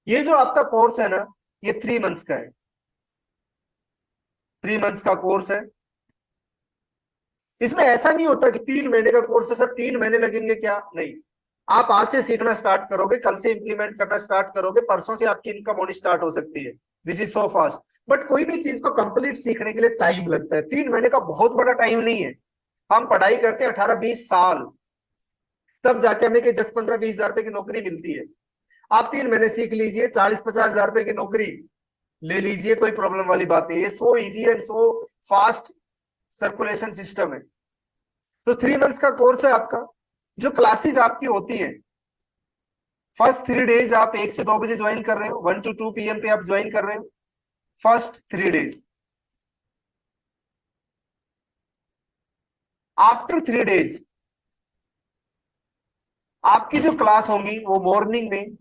ये जो आपका कोर्स है ना, ये 3 मंथ्स का है। 3 मंथ्स का कोर्स है। इसमें ऐसा नहीं होता कि 3 महीने का कोर्स है सर, 3 महीने लगेंगे क्या, नहीं। आप आज से सीखना स्टार्ट करोगे, कल से इंप्लीमेंट करना स्टार्ट करोगे, परसों से आपकी इनकम होनी स्टार्ट हो सकती है। This is so fast. But कोई भी चीज को कंप्लीट सीखने के लिए टाइम लगता है। 3 महीने का बहुत बड़ा टाइम नहीं है। हम पढ़ाई करते हैं 18-20 साल, तब जाके हमें कि 10-15-20 हजार रुपए की नौकरी मिलती है। आप 3 महीने सीख लीजिए, 40-50 हजार रुपए की नौकरी ले लीजिए, कोई प्रॉब्लम वाली बात नहीं। ये so easy and so fast circulation system है। तो 3 मंथ्स का कोर्स है आपका। जो क्लासेस आपकी होती हैं, फर्स्ट 3 डेज आप 1 से 2 बजे ज्वाइन कर रहे हो, 1 to 2 PM पे आप ज्वाइन कर रहे हो, फर्स्ट 3 डेज। आफ्टर 3 डेज आपकी जो क्लास होंगी वो मॉर्निंग में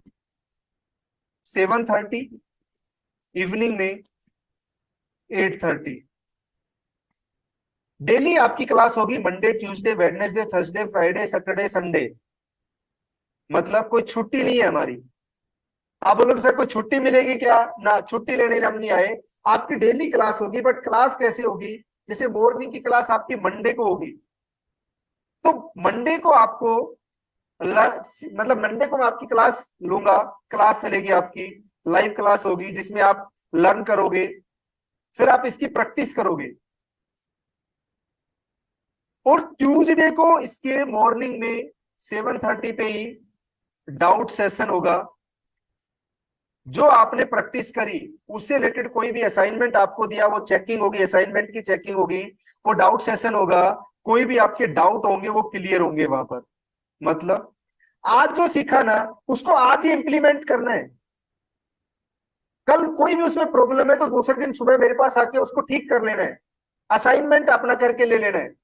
7:30, इवनिंग में 8:30। डेली आपकी क्लास होगी, Monday Tuesday Wednesday Thursday Friday Saturday Sunday. मतलब कोई छुट्टी नहीं है हमारी। आप बोलोगे सर कोई छुट्टी मिलेगी क्या, ना, छुट्टी लेने हम नहीं आए। आपकी डेली क्लास होगी, बट क्लास कैसे होगी, जैसे मॉर्निंग की क्लास आपकी मंडे को होगी, तो मंडे को आपको मतलब मंडे को मैं आपकी क्लास लूंगा। क्लास चलेगी आपकी, लाइव क्लास होगी जिसमें आप लर्न करोगे, फिर आप इसकी प्रैक्टिस करोगे। और ट्यूसडे को इसके मॉर्निंग में 7:30 पे ही डाउट सेशन होगा। जो आपने प्रैक्टिस करी उससे रिलेटेड कोई भी असाइनमेंट आपको दिया, वो चेकिंग होगी, असाइनमेंट की चेकिंग होगी। वो डाउट सेशन होगा, कोई भी आपके डाउट होंगे वो क्लियर होंगे वहां पर। मतलब आज जो सीखा ना, उसको आज ही इंप्लीमेंट करना है। कल कोई भी उसमें प्रॉब्लम है तो दूसरे दिन सुबह मेरे पास आके उसको ठीक कर लेना है। असाइनमेंट अपना करके ले लेना है।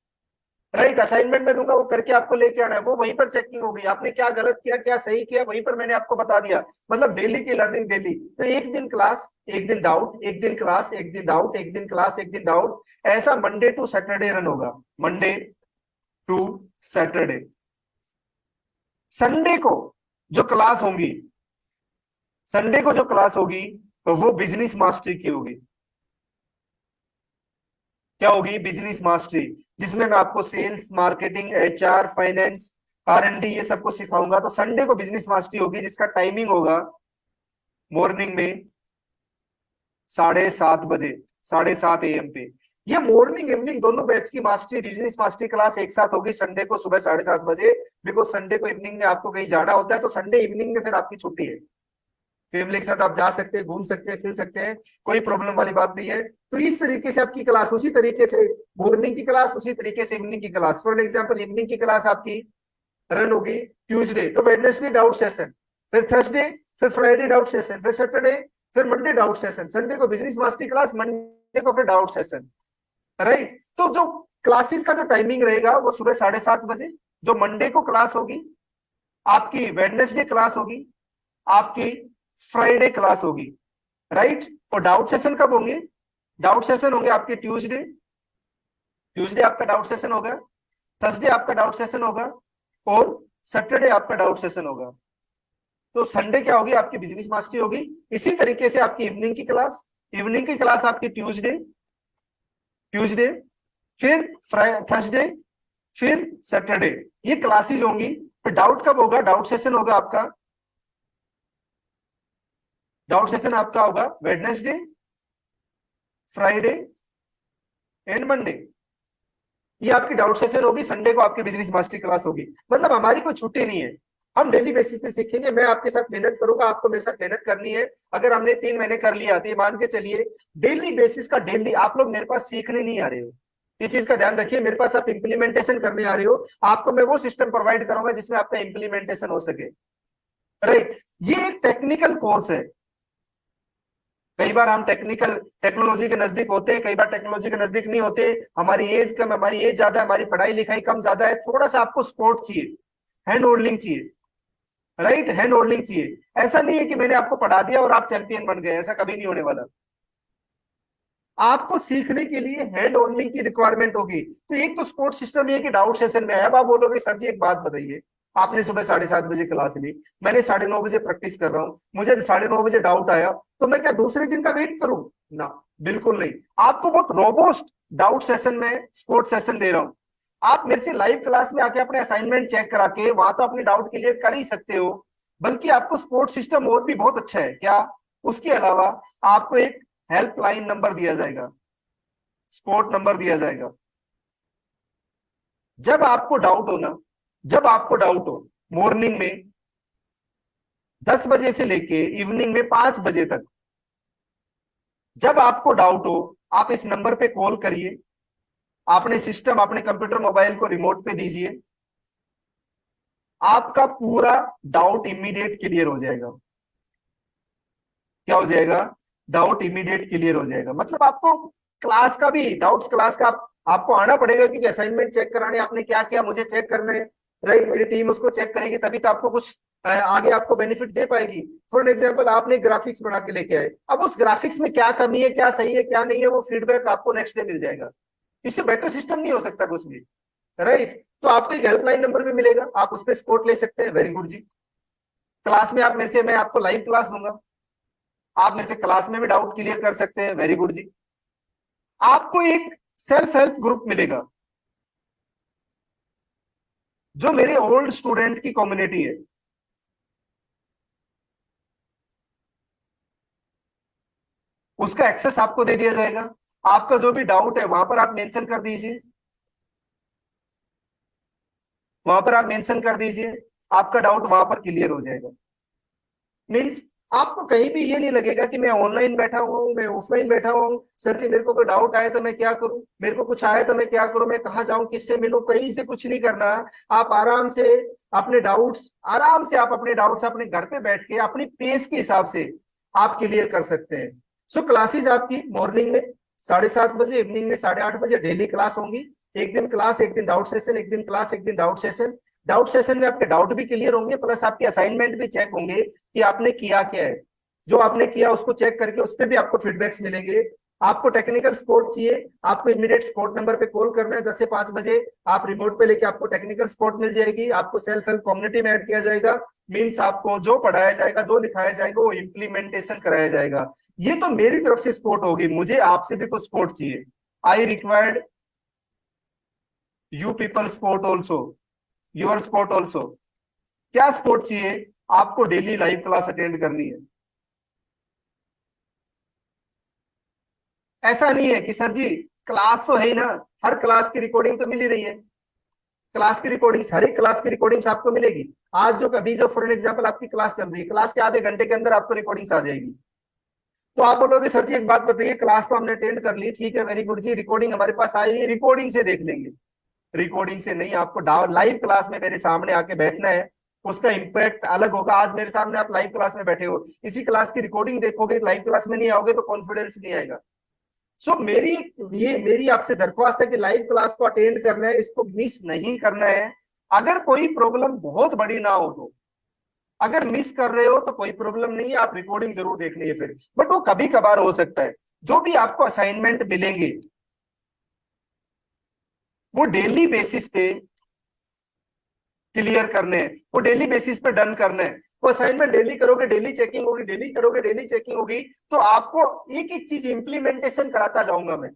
राइट, असाइनमेंट में दूंगा, वो करके आपको लेके आना है। वो वहीं पर चेकिंग होगी, आपने क्या गलत किया क्या सही किया, वहीं पर मैंने आपको बता दिया। मतलब डेली की लर्निंग डेली। तो एक दिन क्लास एक दिन डाउट, एक दिन क्लास एक दिन डाउट, एक दिन क्लास एक दिन डाउट, ऐसा मंडे टू सैटरडे रन होगा। Monday to Saturday. संडे को जो क्लास होंगी, संडे को जो क्लास होगी वो बिजनेस मास्टरी की होगी। क्या होगी, बिजनेस मास्टरी, जिसमें मैं आपको sales marketing HR finance R&D ये सबको सिखाऊंगा। तो संडे को बिजनेस मास्टरी होगी, जिसका टाइमिंग होगा मॉर्निंग में 7:30 बजे, 7:30 AM पे। ये मॉर्निंग इवनिंग दोनों बैच की मास्टरी, बिजनेस मास्टरी क्लास एक साथ होगी संडे को सुबह 7:30 बजे। बिकॉज संडे को इवनिंग में आपको कहीं जाना होता है, तो संडे इवनिंग में फिर आपकी छुट्टी है। फैमिली के साथ आप जा सकते हैं, घूम सकते हैं, फिर सकते हैं, कोई प्रॉब्लम वाली बात नहीं है। तो इस तरीके से आपकी क्लास, उसी तरीके से मॉर्निंग की क्लास, उसी तरीके से इवनिंग की क्लास। फॉर एग्जाम्पल इवनिंग की क्लास आपकी रन होगी ट्यूसडे, तो वेडनेसडे डाउट सेशन, फिर थर्सडे, फिर फ्राइडे डाउट सेशन, फिर सैटरडे, फिर मंडे डाउट सेशन, संडे को बिजनेस मास्टरी क्लास, मंडे को फिर डाउट सेशन। राइट। तो जो क्लासेस का जो टाइमिंग रहेगा वो सुबह 7:30 बजे, जो मंडे को क्लास होगी, आपकी वेडनेसडे क्लास होगी, आपकी फ्राइडे क्लास होगी। राइट। और डाउट सेशन कब होंगे, डाउट सेशन होंगे आपके ट्यूसडे, ट्यूसडे आपका डाउट सेशन होगा, थर्सडे आपका डाउट सेशन होगा, और सैटरडे आपका डाउट सेशन होगा। तो संडे क्या होगी, आपकी बिजनेस मास्टरी होगी। इसी तरीके से आपकी इवनिंग की क्लास, इवनिंग की क्लास आपकी ट्यूसडे, ट्यूसडे, फिर थर्सडे, फिर सैटरडे, ये क्लासेस होंगी। फिर डाउट कब होगा, डाउट सेशन होगा आपका, डाउट सेशन आपका होगा वेडनेसडे, फ्राइडे एंड मंडे। ये आपकी डाउट सेशन होगी। संडे को आपकी बिजनेस मास्टरी क्लास होगी। मतलब हमारी कोई छुट्टी नहीं है, हम डेली बेसिस पे सीखेंगे। मैं आपके साथ मेहनत करूंगा, आपको मेरे साथ मेहनत करनी है। अगर हमने 3 महीने कर लिया तो ये मान के चलिए डेली बेसिस का, डेली आप लोग मेरे पास सीखने नहीं आ रहे हो। ये चीज का ध्यान रखिए, मेरे पास आप इंप्लीमेंटेशन करने आ रहे हो। आपको मैं वो सिस्टम प्रोवाइड करूंगा जिसमें आपका इंप्लीमेंटेशन हो सके। राइट। ये एक टेक्निकल कोर्स है। कई बार हम टेक्निकल टेक्नोलॉजी के नजदीक होते हैं, कई बार टेक्नोलॉजी के नजदीक नहीं होते। हमारी एज कम, हमारी एज ज्यादा है, हमारी पढ़ाई लिखाई कम ज्यादा है, थोड़ा सा आपको सपोर्ट चाहिए, हैंड होल्डिंग चाहिए। राइट, हैंड होल्डिंग चाहिए। ऐसा नहीं है कि मैंने आपको पढ़ा दिया और आप चैंपियन बन गए, ऐसा कभी नहीं होने वाला। आपको सीखने के लिए हैंड होल्डिंग की रिक्वायरमेंट होगी। तो एक तो सपोर्ट सिस्टम ये कि डाउट सेशन में है। अब आप बोलोगे सर जी एक बात बताइए, आपने सुबह 7:30 बजे क्लास ली, मैंने 9:30 बजे प्रैक्टिस कर रहा हूँ, मुझे 9:30 बजे डाउट आया, तो मैं क्या दूसरे दिन का वेट करूं? ना, बिल्कुल नहीं। आपको बहुत रोबोस्ट डाउट सेशन में स्पोर्ट सेशन दे रहा हूँ। आप मेरे से लाइव क्लास में आके अपने असाइनमेंट चेक करा के वहां तो अपने डाउट क्लियर कर ही सकते हो, बल्कि आपको सपोर्ट सिस्टम और भी बहुत अच्छा है। क्या? उसके अलावा आपको एक हेल्पलाइन नंबर दिया जाएगा, सपोर्ट नंबर दिया जाएगा। जब आपको डाउट हो ना, जब आपको डाउट हो, मॉर्निंग में 10 बजे से लेके इवनिंग में 5 बजे तक, जब आपको डाउट हो, आप इस नंबर पे कॉल करिए, अपने सिस्टम अपने कंप्यूटर मोबाइल को रिमोट पे दीजिए, आपका पूरा डाउट इमीडिएट क्लियर हो जाएगा। क्या हो जाएगा? डाउट इमीडिएट क्लियर हो जाएगा। मतलब आपको क्लास का भी डाउट्स, क्लास का आपको आना पड़ेगा कि असाइनमेंट चेक कराने आपने क्या किया, मुझे चेक करना है, राइट? मेरी टीम उसको चेक करेगी, तभी तो आपको कुछ आगे आपको बेनिफिट दे पाएगी। फॉर एग्जाम्पल, आपने ग्राफिक्स बना के लेके आए, अब उस ग्राफिक्स में क्या कमी है, क्या सही है, क्या नहीं है, वो फीडबैक आपको नेक्स्ट डे मिल जाएगा। इससे बेटर सिस्टम नहीं हो सकता कुछ भी, राइट? तो आपको एक हेल्पलाइन नंबर भी मिलेगा, आप उस पर सपोर्ट ले सकते हैं। वेरी गुड जी। क्लास में आप मेरे से, मैं आपको लाइव क्लास दूंगा, आप मेरे से क्लास में भी डाउट क्लियर कर सकते हैं। वेरी गुड जी। आपको एक सेल्फ हेल्प ग्रुप मिलेगा, जो मेरे ओल्ड स्टूडेंट की कम्युनिटी है, उसका एक्सेस आपको दे दिया जाएगा। आपका जो भी डाउट है वहां पर आप मेंशन कर दीजिए, वहां पर आप मेंशन कर दीजिए, आपका डाउट वहां पर क्लियर हो जाएगा। मीन्स आपको कहीं भी ये नहीं लगेगा कि मैं ऑनलाइन बैठा हुआ हूँ, मैं ऑफलाइन बैठा हुआ हूँ, सर जी मेरे को कोई डाउट आया तो मैं क्या करूं, मेरे को कुछ आया तो मैं क्या करूं, मैं कहाँ जाऊं, किससे मिलूं, कहीं से कुछ नहीं करना। आप आराम से अपने डाउट्स, आराम से आप अपने डाउट्स अपने घर पे बैठ के अपनी पेस के हिसाब से आप क्लियर कर सकते हैं। सो क्लासेस आपकी मॉर्निंग में 7:30 बजे, इवनिंग में 8:30 बजे डेली क्लास होंगी। एक दिन क्लास, एक दिन डाउट सेशन, एक दिन क्लास, एक दिन डाउट सेशन। डाउट सेशन में आपके डाउट भी क्लियर होंगे, प्लस आपके असाइनमेंट भी चेक होंगे कि आपने किया क्या है। जो आपने किया उसको चेक करके उस पर भी आपको फीडबैक्स मिलेंगे। आपको टेक्निकल सपोर्ट चाहिए, आपको इमीडिएट सपोर्ट नंबर पे कॉल करना है 10 से 5 बजे। आप रिमोट पे लेके आपको टेक्निकल सपोर्ट मिल जाएगी, आपको सेल्फ हेल्प कम्युनिटी में ऐड किया जाएगा। मींस आपको जो पढ़ाया जाएगा, जो लिखाया जाएगा, वो इम्प्लीमेंटेशन कराया जाएगा। ये तो मेरी तरफ से सपोर्ट होगी, मुझे आपसे भी कुछ सपोर्ट चाहिए। I required you people support also, your support also. क्या सपोर्ट चाहिए? आपको डेली लाइव क्लास अटेंड करनी है। ऐसा नहीं है कि सर जी क्लास तो है ही ना, हर क्लास की रिकॉर्डिंग तो मिल ही रही है। क्लास की रिकॉर्डिंग्स, हर एक क्लास की रिकॉर्डिंग्स आपको मिलेगी। आज जो कभी जो फॉर एग्जांपल आपकी क्लास चल रही है, क्लास के आधे घंटे के अंदर आपको रिकॉर्डिंग्स आ जाएगी। तो आप बोलोगे सर जी एक बात बताइए, क्लास तो हमने अटेंड कर ली, ठीक है, वेरी गुड जी, रिकॉर्डिंग हमारे पास आई है, रिकॉर्डिंग से देख लेंगे। रिकॉर्डिंग से नहीं, आपको लाइव क्लास में मेरे सामने आके बैठना है, उसका इम्पैक्ट अलग होगा। आज मेरे सामने आप लाइव क्लास में बैठे हो, इसी क्लास की रिकॉर्डिंग देखोगे, लाइव क्लास में नहीं आओगे तो कॉन्फिडेंस नहीं आएगा। सो मेरी आपसे दरख्वास्त है कि लाइव क्लास को अटेंड करना है, इसको मिस नहीं करना है। अगर कोई प्रॉब्लम बहुत बड़ी ना हो तो, अगर मिस कर रहे हो तो कोई प्रॉब्लम नहीं है, आप रिकॉर्डिंग जरूर देख लीजिए फिर, बट वो कभी कभार हो सकता है। जो भी आपको असाइनमेंट मिलेंगे वो डेली बेसिस पे क्लियर करने हैं, वो डेली बेसिस पे डन करने हैं। वो असाइनमेंट डेली करोगे, डेली चेकिंग होगी, डेली करोगे, डेली चेकिंग होगी। तो आपको एक एक चीज इंप्लीमेंटेशन कराता जाऊंगा मैं।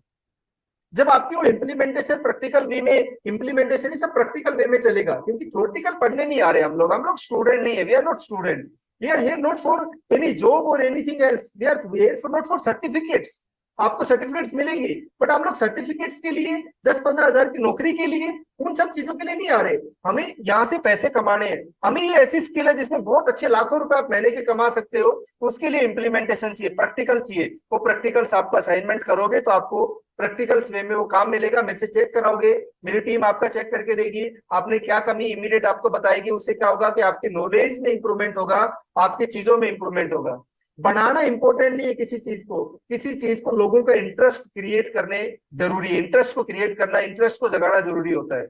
जब आपकी वो इम्प्लीमेंटेशन प्रैक्टिकल वे में, इम्प्लीमेंटेशन ही सब प्रैक्टिकल वे में चलेगा, क्योंकि थ्योरेटिकल पढ़ने नहीं आ रहे हम लोग स्टूडेंट नहीं है, we are not student, we are here not for any job और anything else, we are here for not for certificates. आपको सर्टिफिकेट्स मिलेंगे, बट हम लोग सर्टिफिकेट्स के लिए, 10-15 हजार की नौकरी के लिए, उन सब चीजों के लिए नहीं आ रहे। हमें यहाँ से पैसे कमाने हैं, हमें ये ऐसी स्किल है जिसमें बहुत अच्छे लाखों रुपए आप महीने के कमा सकते हो। उसके लिए इंप्लीमेंटेशन चाहिए, प्रैक्टिकल चाहिए। वो प्रैक्टिकल्स आपको असाइनमेंट करोगे तो आपको प्रैक्टिकल्स वे में वो काम मिलेगा, मेरे से चेक कराओगे, मेरी टीम आपका चेक करके देगी, आपने क्या कमी इमीडिएट आपको बताएगी। उससे क्या होगा कि आपकी नॉलेज में इंप्रूवमेंट होगा, आपकी चीजों में इंप्रूवमेंट होगा। बनाना इंपॉर्टेंट नहीं है किसी चीज को, किसी चीज को लोगों का इंटरेस्ट क्रिएट करने जरूरी है, इंटरेस्ट को क्रिएट करना, इंटरेस्ट को जगाना जरूरी होता है,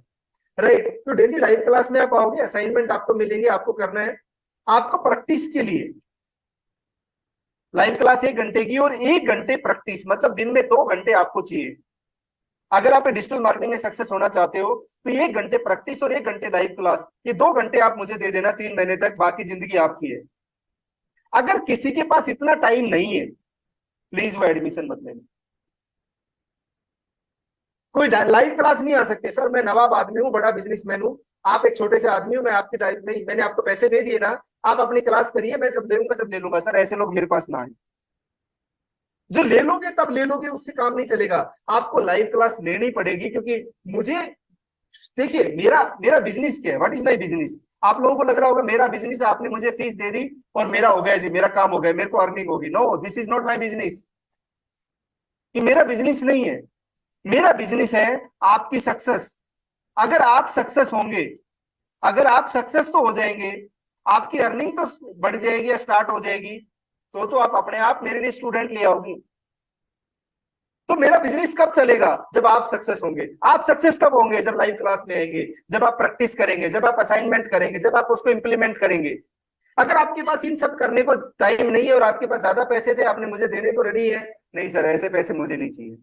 राइट? तो डेली लाइव क्लास में आप आओगे, असाइनमेंट आपको मिलेंगे, आपको करना है। आपको प्रैक्टिस के लिए लाइव क्लास 1 घंटे की, और 1 घंटे प्रैक्टिस, मतलब दिन में 2 घंटे आपको चाहिए। अगर आप डिजिटल मार्केटिंग में सक्सेस होना चाहते हो तो 1 घंटे प्रैक्टिस और 1 घंटे लाइव क्लास, ये 2 घंटे आप मुझे दे देना 3 महीने तक, बाकी जिंदगी आपकी है। अगर किसी के पास इतना टाइम नहीं है, प्लीज वो एडमिशन मत लेना। कोई लाइव क्लास नहीं आ सकते सर, मैं नवाब आदमी हूँ, बड़ा बिजनेसमैन हूँ, आप एक छोटे से आदमी हो, मैं आपके टाइप नहीं, मैंने आपको पैसे दे दिए ना, आप अपनी क्लास करिए, मैं जब लेऊंगा जब ले लूंगा। सर ऐसे लोग मेरे पास ना आए। जो ले लोगे तब ले लोगे, उससे काम नहीं चलेगा। आपको लाइव क्लास लेनी पड़ेगी, क्योंकि मुझे, देखिए मेरा मेरा बिजनेस क्या है, व्हाट इज माय बिजनेस। आप लोगों को लग रहा होगा मेरा बिजनेस, आपने मुझे फीस दे दी और मेरा हो गया जी, मेरा काम हो गया, मेरे को अर्निंग होगी। No, this is not my business. ये मेरा बिजनेस नहीं है। मेरा बिजनेस है आपकी सक्सेस। अगर आप सक्सेस होंगे, अगर आप सक्सेस तो हो जाएंगे, आपकी अर्निंग तो बढ़ जाएगी या स्टार्ट हो जाएगी, तो आप अपने आप मेरे लिए स्टूडेंट ले आओगी। तो मेरा बिजनेस कब चलेगा, जब आप सक्सेस होंगे। आप सक्सेस कब होंगे, जब लाइव क्लास में आएंगे, जब आप प्रैक्टिस करेंगे, जब आप असाइनमेंट करेंगे, जब आप उसको इंप्लीमेंट करेंगे। अगर आपके पास इन सब करने को टाइम नहीं है और आपके पास ज्यादा पैसे थे, आपने मुझे देने को रेडी है, नहीं सर ऐसे पैसे मुझे नहीं चाहिए,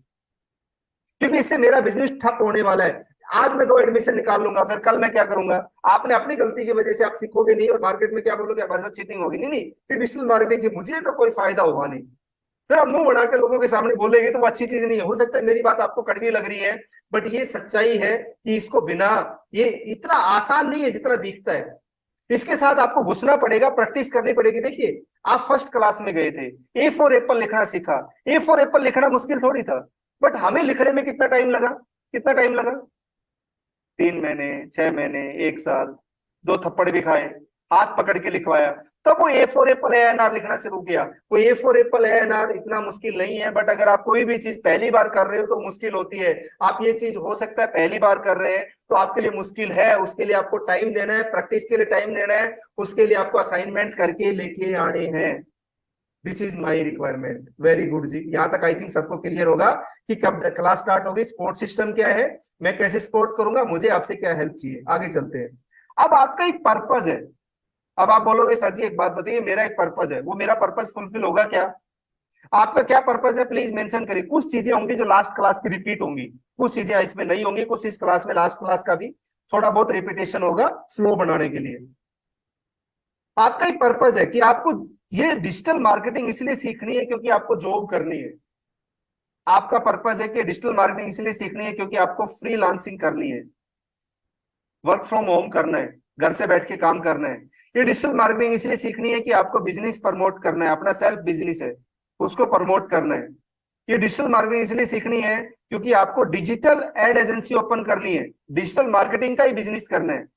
क्योंकि इससे मेरा बिजनेस ठप होने वाला है। आज मैं 2 एडमिशन निकाल लूंगा, फिर कल मैं क्या करूंगा। आपने अपनी गलती की वजह से आप सीखोगे नहीं और मार्केट में क्या बोलोगे, हमारे साथ चीटिंग होगी। नहीं नहीं, फिर डिजिटल मार्केटिंग से मुझे तो कोई फायदा होगा नहीं। फिर आप मुंह बना के लोगों के सामने बोलेंगे तो वो अच्छी चीज नहीं है। हो सकता है मेरी बात आपको कड़वी लग रही है, बट ये सच्चाई है कि इसको बिना, ये इतना आसान नहीं है जितना दिखता है। इसके साथ आपको घुसना पड़ेगा, प्रैक्टिस करनी पड़ेगी। देखिए, आप फर्स्ट क्लास में गए थे, ए फॉर एप्पल लिखना सीखा। ए फॉर एप्पल लिखना मुश्किल थोड़ी था, बट हमें लिखने में कितना टाइम लगा, कितना टाइम लगा। 3 महीने, 6 महीने, 1 साल, 2 थप्पड़ भी खाए, हाथ पकड़ के लिखवाया, तब वो ए फॉर एप्पल एएनआर लिखना शुरू किया। वो ए फॉर एप्पल एएनआर इतना मुश्किल नहीं है, बट अगर आप कोई भी चीज पहली बार कर रहे हो तो मुश्किल होती है। आप ये चीज हो सकता है पहली बार कर रहे हैं तो आपके लिए मुश्किल है, उसके लिए आपको टाइम देना है, प्रैक्टिस के लिए टाइम देना है, उसके लिए आपको असाइनमेंट करके लेके आने हैं। This is my requirement. Very good जी, यहाँ तक आई थिंक सबको क्लियर होगा कि कब क्लास स्टार्ट होगी, सपोर्ट सिस्टम क्या है, मैं कैसे सपोर्ट करूंगा, मुझे आपसे क्या हेल्प चाहिए। आगे चलते हैं। अब आपका एक पर्पज है। अब आप बोलोगे सर जी एक बात बताइए, मेरा एक पर्पज है, वो मेरा पर्पज फुलफिल होगा क्या। आपका क्या पर्पज है, प्लीज मेंशन करिए। कुछ चीजें होंगी जो लास्ट क्लास की रिपीट होंगी, कुछ चीजें इसमें नहीं होंगी, कुछ इस क्लास में लास्ट क्लास का भी थोड़ा बहुत रिपीटेशन होगा फ्लो बनाने के लिए। आपका एक पर्पज है कि आपको ये डिजिटल मार्केटिंग इसलिए सीखनी है क्योंकि आपको जॉब करनी है। आपका पर्पज है कि डिजिटल मार्केटिंग इसलिए सीखनी है क्योंकि आपको फ्रीलांसिंग करनी है, वर्क फ्रॉम होम करना है, घर से बैठ के काम करना है। ये डिजिटल मार्केटिंग इसलिए सीखनी है कि आपको बिजनेस प्रमोट करना है, अपना सेल्फ बिजनेस है उसको प्रमोट करना है। ये डिजिटल मार्केटिंग इसलिए सीखनी है क्योंकि आपको डिजिटल एड एजेंसी ओपन करनी है, डिजिटल मार्केटिंग का ही बिजनेस करना है,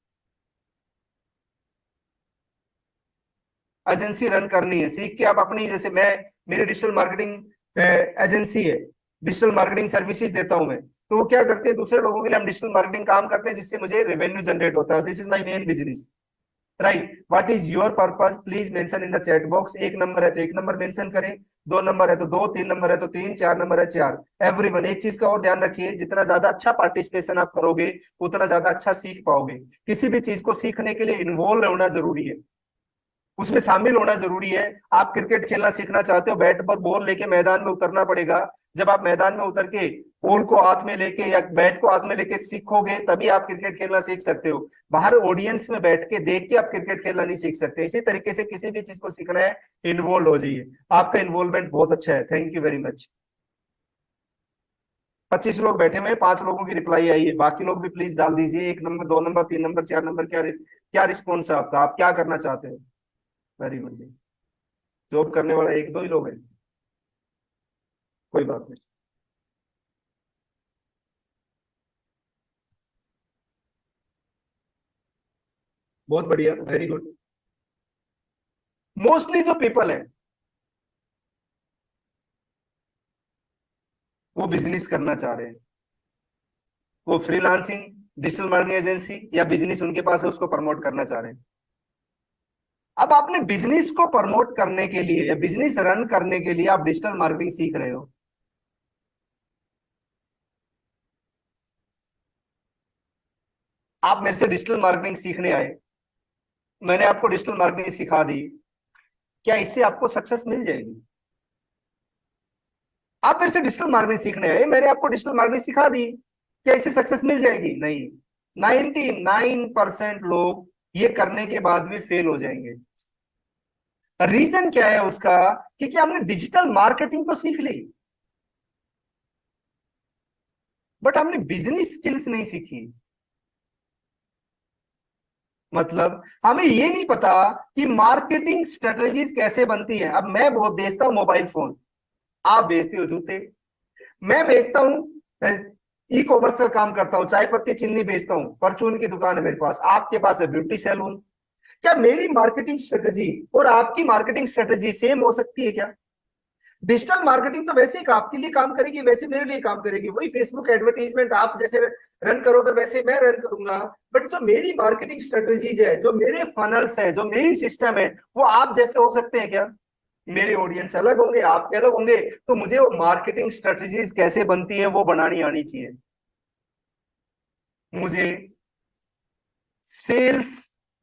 एजेंसी रन करनी है। सीख के आप अपनी, जैसे मैं, मेरी डिजिटल मार्केटिंग एजेंसी है, डिजिटल मार्केटिंग सर्विसेज देता हूं मैं, तो वो क्या करते हैं, दूसरे लोगों के लिए हम डिजिटल मार्केटिंग काम करते हैं जिससे मुझे रेवेन्यू जनरेट होता है। This is my main business. Right, what is your purpose, please mention in the chat box. 1 number है तो 1 नंबर मेंशन करें, 2 नंबर है तो 2, 3 नंबर है तो 3, 4 नंबर है 4। एवरीवन, एक चीज का और ध्यान रखिए, जितना ज्यादा अच्छा पार्टिसिपेशन आप करोगे उतना ज्यादा अच्छा सीख पाओगे। किसी भी चीज को सीखने के लिए इन्वॉल्व होना जरूरी है, उसमें शामिल होना जरूरी है। आप क्रिकेट खेलना सीखना चाहते हो, बैट पर बॉल लेके मैदान में उतरना पड़ेगा। जब आप मैदान में उतर के बॉल को हाथ में लेके या बैट को हाथ में लेके सीखोगे तभी आप क्रिकेट खेलना सीख सकते हो। बाहर ऑडियंस में बैठ के देख के आप क्रिकेट खेलना नहीं सीख सकते। इसी तरीके से किसी भी चीज को सीखना है, इन्वॉल्व हो जाइए। आपका इन्वॉल्वमेंट बहुत अच्छा है, थैंक यू वेरी मच। 25 लोग बैठे हुए हैं, 5 लोगों की रिप्लाई आई है, बाकी लोग भी प्लीज डाल दीजिए। 1 नंबर, 2 नंबर, 3 नंबर, 4 नंबर, क्या क्या रिस्पॉन्स है आपका, आप क्या करना चाहते हो। वेरी गुड जी, जॉब करने वाला एक दो ही लोग हैं, कोई बात नहीं। बहुत बढ़िया, वेरी गुड। मोस्टली जो पीपल है वो बिजनेस करना चाह रहे हैं, वो फ्रीलांसिंग, डिजिटल मार्केटिंग एजेंसी या बिजनेस उनके पास है उसको प्रमोट करना चाह रहे हैं। अब आपने बिजनेस को प्रमोट करने के लिए या बिजनेस रन करने के लिए आप डिजिटल मार्केटिंग सीख रहे हो। आप मेरे से डिजिटल मार्केटिंग सीखने आए, मैंने आपको डिजिटल मार्केटिंग सिखा दी, क्या इससे आपको सक्सेस मिल जाएगी। आप मेरे से डिजिटल मार्केटिंग सीखने आए, मैंने आपको डिजिटल मार्केटिंग सिखा दी, क्या इससे सक्सेस मिल जाएगी? नहीं। 99% लोग ये करने के बाद भी फेल हो जाएंगे। रीजन क्या है उसका? क्योंकि हमने डिजिटल मार्केटिंग तो सीख ली, बट हमने बिजनेस स्किल्स नहीं सीखी। मतलब हमें ये नहीं पता कि मार्केटिंग स्ट्रेटेजीज कैसे बनती है। अब मैं बहुत बेचता हूं मोबाइल फोन, आप बेचते हो जूते, मैं बेचता हूँ ई कॉमर्स का काम करता हूँ, चाय पत्ती चीनी बेचता हूँ, परचून की दुकान है मेरे पास, आपके पास है ब्यूटी सैलून। क्या मेरी मार्केटिंग स्ट्रेटेजी और आपकी मार्केटिंग स्ट्रेटेजी सेम हो सकती है क्या? डिजिटल मार्केटिंग तो वैसे ही आपके लिए काम करेगी, वैसे मेरे लिए काम करेगी, वही फेसबुक एडवर्टीजमेंट आप जैसे रन करोगे वैसे मैं रन करूंगा। बट जो मेरी मार्केटिंग स्ट्रेटेजीज है, जो मेरे फनल्स है, जो मेरी सिस्टम है, वो आप जैसे हो सकते हैं क्या? मेरे ऑडियंस अलग होंगे, आपके अलग होंगे। तो मुझे वो मार्केटिंग स्ट्रेटेजीज कैसे बनती है वो बनानी आनी चाहिए। मुझे सेल्स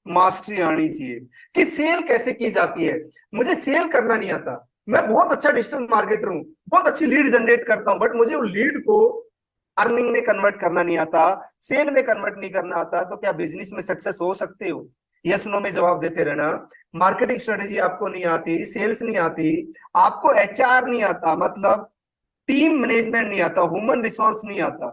मास्टरी आनी चाहिए कि सेल कैसे की जाती है। मुझे सेल करना नहीं आता, मैं बहुत अच्छा डिजिटल मार्केटर हूं, बहुत अच्छी लीड जनरेट करता हूं, बट मुझे वो लीड को अर्निंग में कन्वर्ट करना नहीं आता, सेल में कन्वर्ट नहीं करना आता। तो क्या बिजनेस में सक्सेस हो सकते हो? यस नो में जवाब देते रहना। मार्केटिंग स्ट्रेटेजी आपको नहीं आती, सेल्स नहीं आती, आपको एचआर नहीं आता, मतलब टीम मैनेजमेंट नहीं आता, ह्यूमन रिसोर्स नहीं आता,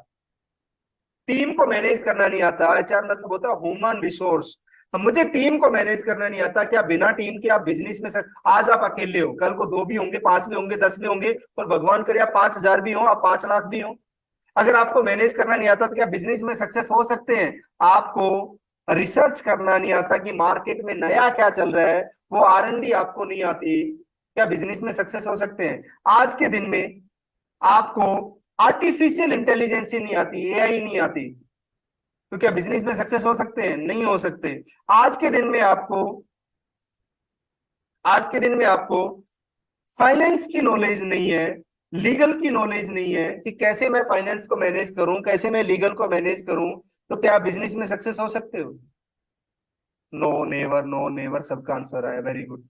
टीम को मैनेज करना नहीं आता। एचआर मतलब होता है ह्यूमन रिसोर्स। अब मुझे टीम को मैनेज करना नहीं आता। क्या बिना टीम के आप बिजनेस में आज आप अकेले हो, कल को दो भी होंगे, पांच भी होंगे, 10 भी होंगे, और भगवान करे आप 5,000 भी हो, आप 5 लाख भी हो। अगर आपको मैनेज करना नहीं आता तो क्या बिजनेस में सक्सेस हो सकते हैं? आपको रिसर्च करना नहीं आता कि मार्केट में नया क्या चल रहा है, वो आर&डी आपको नहीं आती, क्या बिजनेस में सक्सेस हो सकते हैं? आज के दिन में आपको आर्टिफिशियल इंटेलिजेंस ही नहीं आती, एआई नहीं आती, तो क्या बिजनेस में सक्सेस हो सकते हैं? नहीं हो सकते। आज के दिन में आपको आज के दिन में आपको फाइनेंस की नॉलेज नहीं है, लीगल की नॉलेज नहीं है कि कैसे मैं फाइनेंस को मैनेज करूं, कैसे मैं लीगल को मैनेज करूं, तो क्या आप बिजनेस में सक्सेस हो सकते हो? नो नेवर, नो नेवर सबका आंसर है। Very good.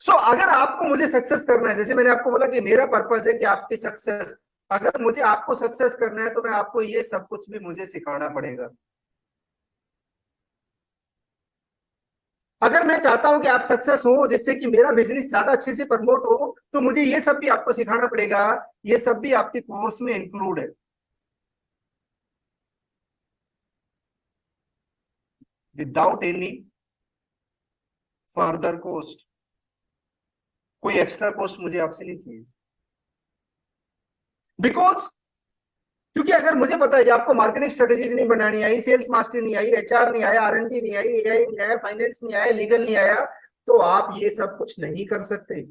सो अगर आपको मुझे सक्सेस करना है, जैसे मैंने आपको बोला कि मेरा पर्पज है कि आपकी सक्सेस, अगर मुझे आपको सक्सेस करना है तो मैं आपको ये सब कुछ भी मुझे सिखाना पड़ेगा। अगर मैं चाहता हूं कि आप सक्सेस हो, जिससे कि मेरा बिजनेस ज्यादा अच्छे से प्रमोट हो, तो मुझे ये सब भी आपको सिखाना पड़ेगा। ये सब भी आपके कोर्स में इंक्लूड है, विदाउट एनी फर्दर कॉस्ट। कोई एक्स्ट्रा कॉस्ट मुझे आपसे नहीं चाहिए, बिकॉज क्योंकि अगर मुझे पता है कि आपको मार्केटिंग स्ट्रेटेजीज नहीं बनानी आई, सेल्स मास्टरी नहीं आई, एचआर नहीं आया, आर&डी नहीं आई, एआई नहीं आया, फाइनेंस नहीं आया, लीगल नहीं आया, तो आप ये सब कुछ नहीं कर सकते।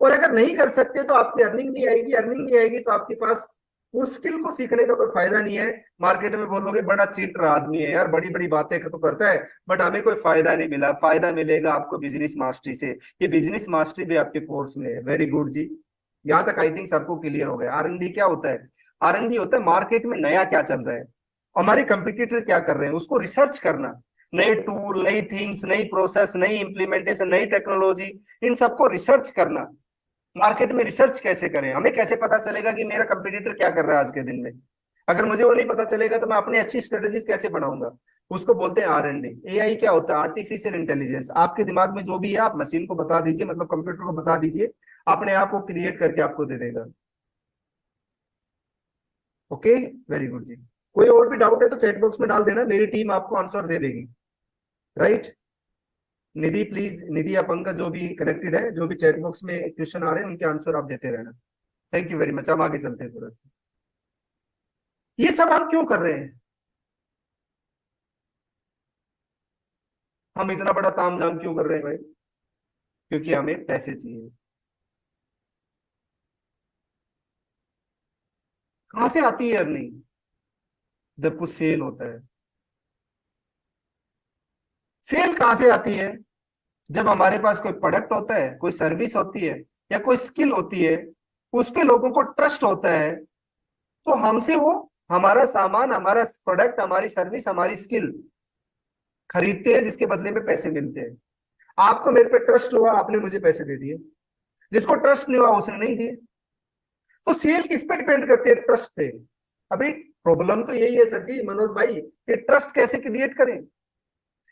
और अगर नहीं कर सकते तो आपकी अर्निंग नहीं आएगी, अर्निंग नहीं आएगी तो आपके पास उस स्किल को सीखने का कोई फायदा नहीं है। मार्केट में बोलोगे बड़ा चीटर आदमी है यार, बड़ी बड़ी बातें तो करता है, बट हमें कोई फायदा नहीं मिला। फायदा मिलेगा आपको बिजनेस मास्टरी से। ये बिजनेस मास्टरी भी आपके कोर्स में है। वेरी गुड जी। यहाँ तक आई थिंक सबको क्लियर हो गया। आर&डी क्या होता है? आर&डी होता है मार्केट में नया क्या चल रहा है, हमारे कंपटीटर क्या कर रहे हैं, उसको रिसर्च करना। नए टूल, नई थिंग्स, नई प्रोसेस, नई इंप्लीमेंटेशन, नई टेक्नोलॉजी, इन सबको रिसर्च करना। मार्केट में रिसर्च कैसे करें? हमें कैसे पता चलेगा कि मेरा कंपटीटर क्या कर रहा है आज के दिन में? अगर मुझे वो नहीं पता चलेगा तो मैं अपनी अच्छी स्ट्रेटेजीज कैसे बनाऊंगा? उसको बोलते हैं आर&डी। एआई क्या होता है? Artificial intelligence. आपके दिमाग में जो भी है आप मशीन को बता दीजिए, मतलब कंप्यूटर को बता दीजिए, अपने आप वो क्रिएट करके आपको दे देगा। ओके, वेरी गुड जी। कोई और भी डाउट है तो चैट बॉक्स में डाल देना, मेरी टीम आपको आंसर दे देगी। राइट। निधि प्लीज, निधि या पंकज जो भी कनेक्टेड है, जो भी चैट बॉक्स में क्वेश्चन आ रहे हैं उनके आंसर आप देते रहना। Thank you very much. हम आगे चलते हैं थोड़ा सा। ये सब हम क्यों कर रहे हैं? हम इतना बड़ा तामझाम क्यों कर रहे हैं भाई? क्योंकि हमें पैसे चाहिए। कहां से आती है अर्निंग? जब कुछ सेल होता है। सेल कहां से आती है? जब हमारे पास कोई प्रोडक्ट होता है, कोई सर्विस होती है, या कोई स्किल होती है, उस पे लोगों को ट्रस्ट होता है, तो हमसे वो हमारा सामान, हमारा प्रोडक्ट, हमारी सर्विस, हमारी स्किल खरीदते हैं, जिसके बदले में पैसे मिलते हैं। आपको मेरे पे ट्रस्ट हुआ, आपने मुझे पैसे दे दिए। जिसको ट्रस्ट नहीं हुआ उसने नहीं दिए। तो सेल किस पे डिपेंड करती है? ट्रस्ट पे। अभी प्रॉब्लम तो यही है सर जी मनोज भाई, ये ट्रस्ट कैसे क्रिएट करें,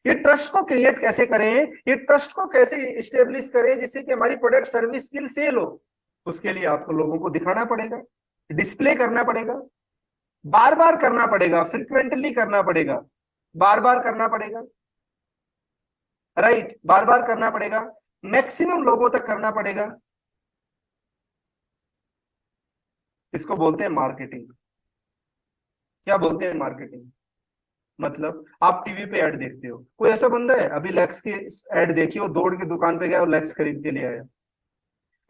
ये ट्रस्ट को क्रिएट कैसे करें, ये ट्रस्ट को कैसे इस्टेब्लिश करें जिससे कि हमारी प्रोडक्ट सर्विस स्किल सेल हो। उसके लिए आपको लोगों को दिखाना पड़ेगा, डिस्प्ले करना पड़ेगा, बार बार करना पड़ेगा, फ्रिक्वेंटली करना पड़ेगा, बार बार करना पड़ेगा, राइट, बार बार करना पड़ेगा, मैक्सिमम लोगों तक करना पड़ेगा। इसको बोलते हैं मार्केटिंग। क्या बोलते हैं? मार्केटिंग। मतलब आप टीवी पे ऐड देखते हो, कोई ऐसा बंदा है अभी लैक्स के ऐड देखी हो, दौड़ के दुकान पे गया और लैक्स खरीद के ले आया?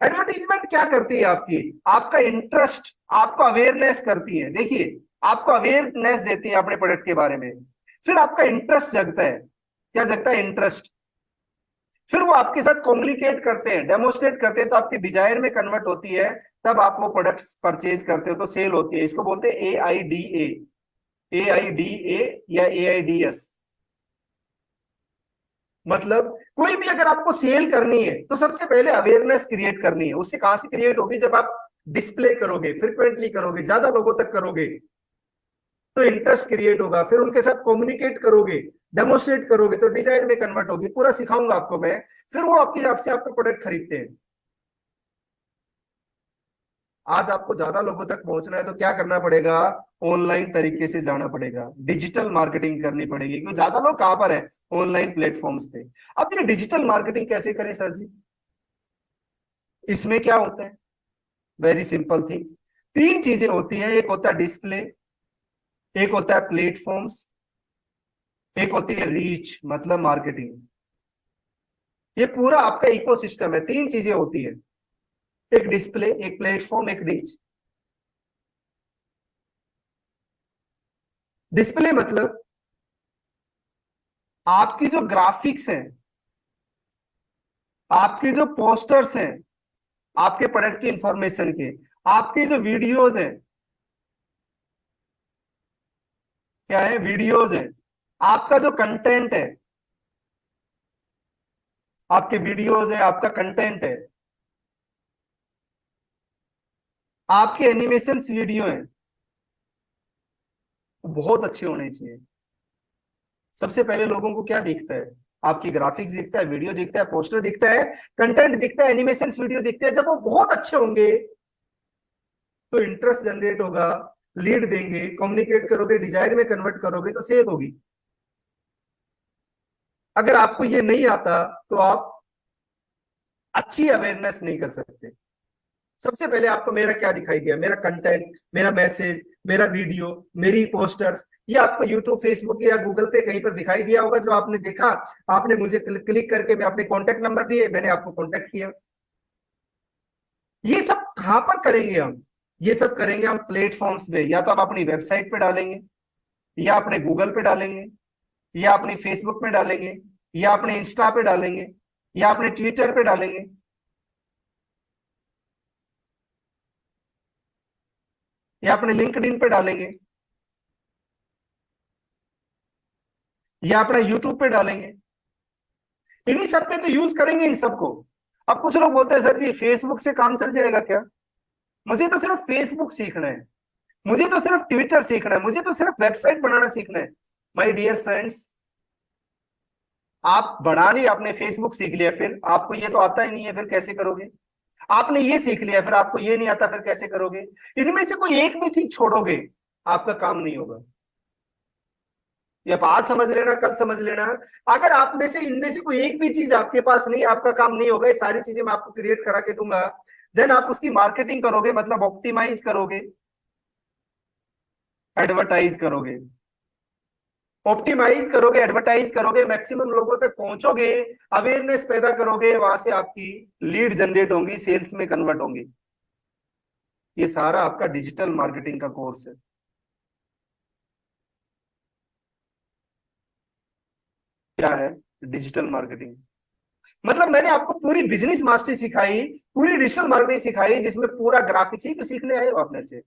एडवर्टीजमेंट क्या करती है आपकी? आपका इंटरेस्ट, आपको अवेयरनेस करती है। देखिए, आपको अवेयरनेस देती है अपने प्रोडक्ट के बारे में, फिर आपका इंटरेस्ट जगता है। क्या जगता है? इंटरेस्ट। फिर वो आपके साथ कम्युनिकेट करते हैं, डेमोस्ट्रेट करते हैं, तो आपकी डिजायर में कन्वर्ट होती है, तब आप वो प्रोडक्ट्स परचेज करते हो तो सेल होती है। इसको बोलते हैं AIDA, AIDA या AIDS। मतलब कोई भी अगर आपको सेल करनी है तो सबसे पहले अवेयरनेस क्रिएट करनी है। उससे कहां से क्रिएट होगी? जब आप डिस्प्ले करोगे, फ्रिक्वेंटली करोगे, ज्यादा लोगों तक करोगे तो इंटरेस्ट क्रिएट होगा, फिर उनके साथ कम्युनिकेट करोगे, डेमोस्ट्रेट करोगे तो डिजायर में कन्वर्ट होगी। पूरा सिखाऊंगा आपको मैं, फिर वो आपके आपसे आपका प्रोडक्ट खरीदते हैं। आज आपको ज्यादा लोगों तक पहुंचना है तो क्या करना पड़ेगा? ऑनलाइन तरीके से जाना पड़ेगा, डिजिटल मार्केटिंग करनी पड़ेगी, क्योंकि ज्यादा लोग कहां पर है? ऑनलाइन प्लेटफॉर्म्स पे। अब ये डिजिटल मार्केटिंग कैसे करें सर जी? इसमें क्या होता है? Very simple things. तीन चीजें होती हैं, एक होता है डिस्प्ले, एक होता है प्लेटफॉर्म्स, एक होती है रीच, मतलब मार्केटिंग। ये पूरा आपका इकोसिस्टम है, तीन चीजें होती है, एक डिस्प्ले, एक प्लेटफॉर्म, एक रीच। डिस्प्ले मतलब आपकी जो ग्राफिक्स है, आपके जो पोस्टर्स हैं, आपके प्रोडक्ट की इंफॉर्मेशन के, आपके जो वीडियोज हैं, क्या है? वीडियोज है, आपका जो कंटेंट है, आपके वीडियोज है, आपका कंटेंट है, आपके एनिमेशंस वीडियो है, बहुत अच्छे होने चाहिए। सबसे पहले लोगों को क्या दिखता है? आपकी ग्राफिक्स दिखता है, वीडियो दिखता है, पोस्टर दिखता है, कंटेंट दिखता है, एनिमेशन वीडियो दिखते हैं। जब वो बहुत अच्छे होंगे तो इंटरेस्ट जनरेट होगा, लीड देंगे, कम्युनिकेट करोगे, डिजायर में कन्वर्ट करोगे तो सेल होगी। अगर आपको ये नहीं आता तो आप अच्छी अवेयरनेस नहीं कर सकते। सबसे पहले आपको मेरा क्या दिखाई दिया? मेरा कंटेंट, मेरा मैसेज, मेरा वीडियो, मेरी पोस्टर्स, ये आपको यूट्यूब, फेसबुक या गूगल पे कहीं पर दिखाई दिया होगा। जो आपने देखा, आपने मुझे क्लिक करके मैं अपने कॉन्टेक्ट नंबर दिए, मैंने आपको कॉन्टेक्ट किया। ये सब कहां पर करेंगे हम? ये सब करेंगे हम प्लेटफॉर्म्स पे, या तो आप अपनी वेबसाइट पे डालेंगे, या अपने गूगल पे डालेंगे, या अपनी फेसबुक पे डालेंगे, या अपने इंस्टा पे डालेंगे, या अपने ट्विटर पे डालेंगे, या अपने लिंक्डइन पे डालेंगे, या अपना यूट्यूब पे डालेंगे। इन्हीं सब पे तो यूज करेंगे इन सबको। अब कुछ लोग बोलते हैं सर जी फेसबुक से काम चल जाएगा क्या? मुझे तो सिर्फ फेसबुक सीखना है, मुझे तो सिर्फ ट्विटर सीखना है, मुझे तो सिर्फ वेबसाइट बनाना सीखना है। माय डियर फ्रेंड्स, आप बना लिया, आपने फेसबुक सीख लिया, फिर आपको ये तो आता ही नहीं है, फिर कैसे करोगे? आपने ये सीख लिया, फिर आपको ये नहीं आता, फिर कैसे करोगे? इनमें से कोई एक भी चीज छोड़ोगे, आपका काम नहीं होगा। ये आप आज समझ लेना, कल समझ लेना। अगर आप में से, इनमें से कोई एक भी चीज आपके पास नहीं, आपका काम नहीं होगा। ये सारी चीजें मैं आपको क्रिएट करा के दूंगा, देन आप उसकी मार्केटिंग करोगे, मतलब ऑप्टिमाइज करोगे, एडवर्टाइज करोगे, ऑप्टिमाइज करोगे, एडवर्टाइज करोगे, मैक्सिमम लोगों तक पहुंचोगे, अवेयरनेस पैदा करोगे, वहां से आपकी लीड जनरेट होंगी, सेल्स में कन्वर्ट होंगी। ये सारा आपका डिजिटल मार्केटिंग का कोर्स है। क्या है डिजिटल मार्केटिंग? मतलब मैंने आपको पूरी बिजनेस मास्टरी सिखाई, पूरी डिजिटल मार्केटिंग सिखाई, जिसमें पूरा ग्राफिक्स ही तो सीखने आए हो आप मेरे से।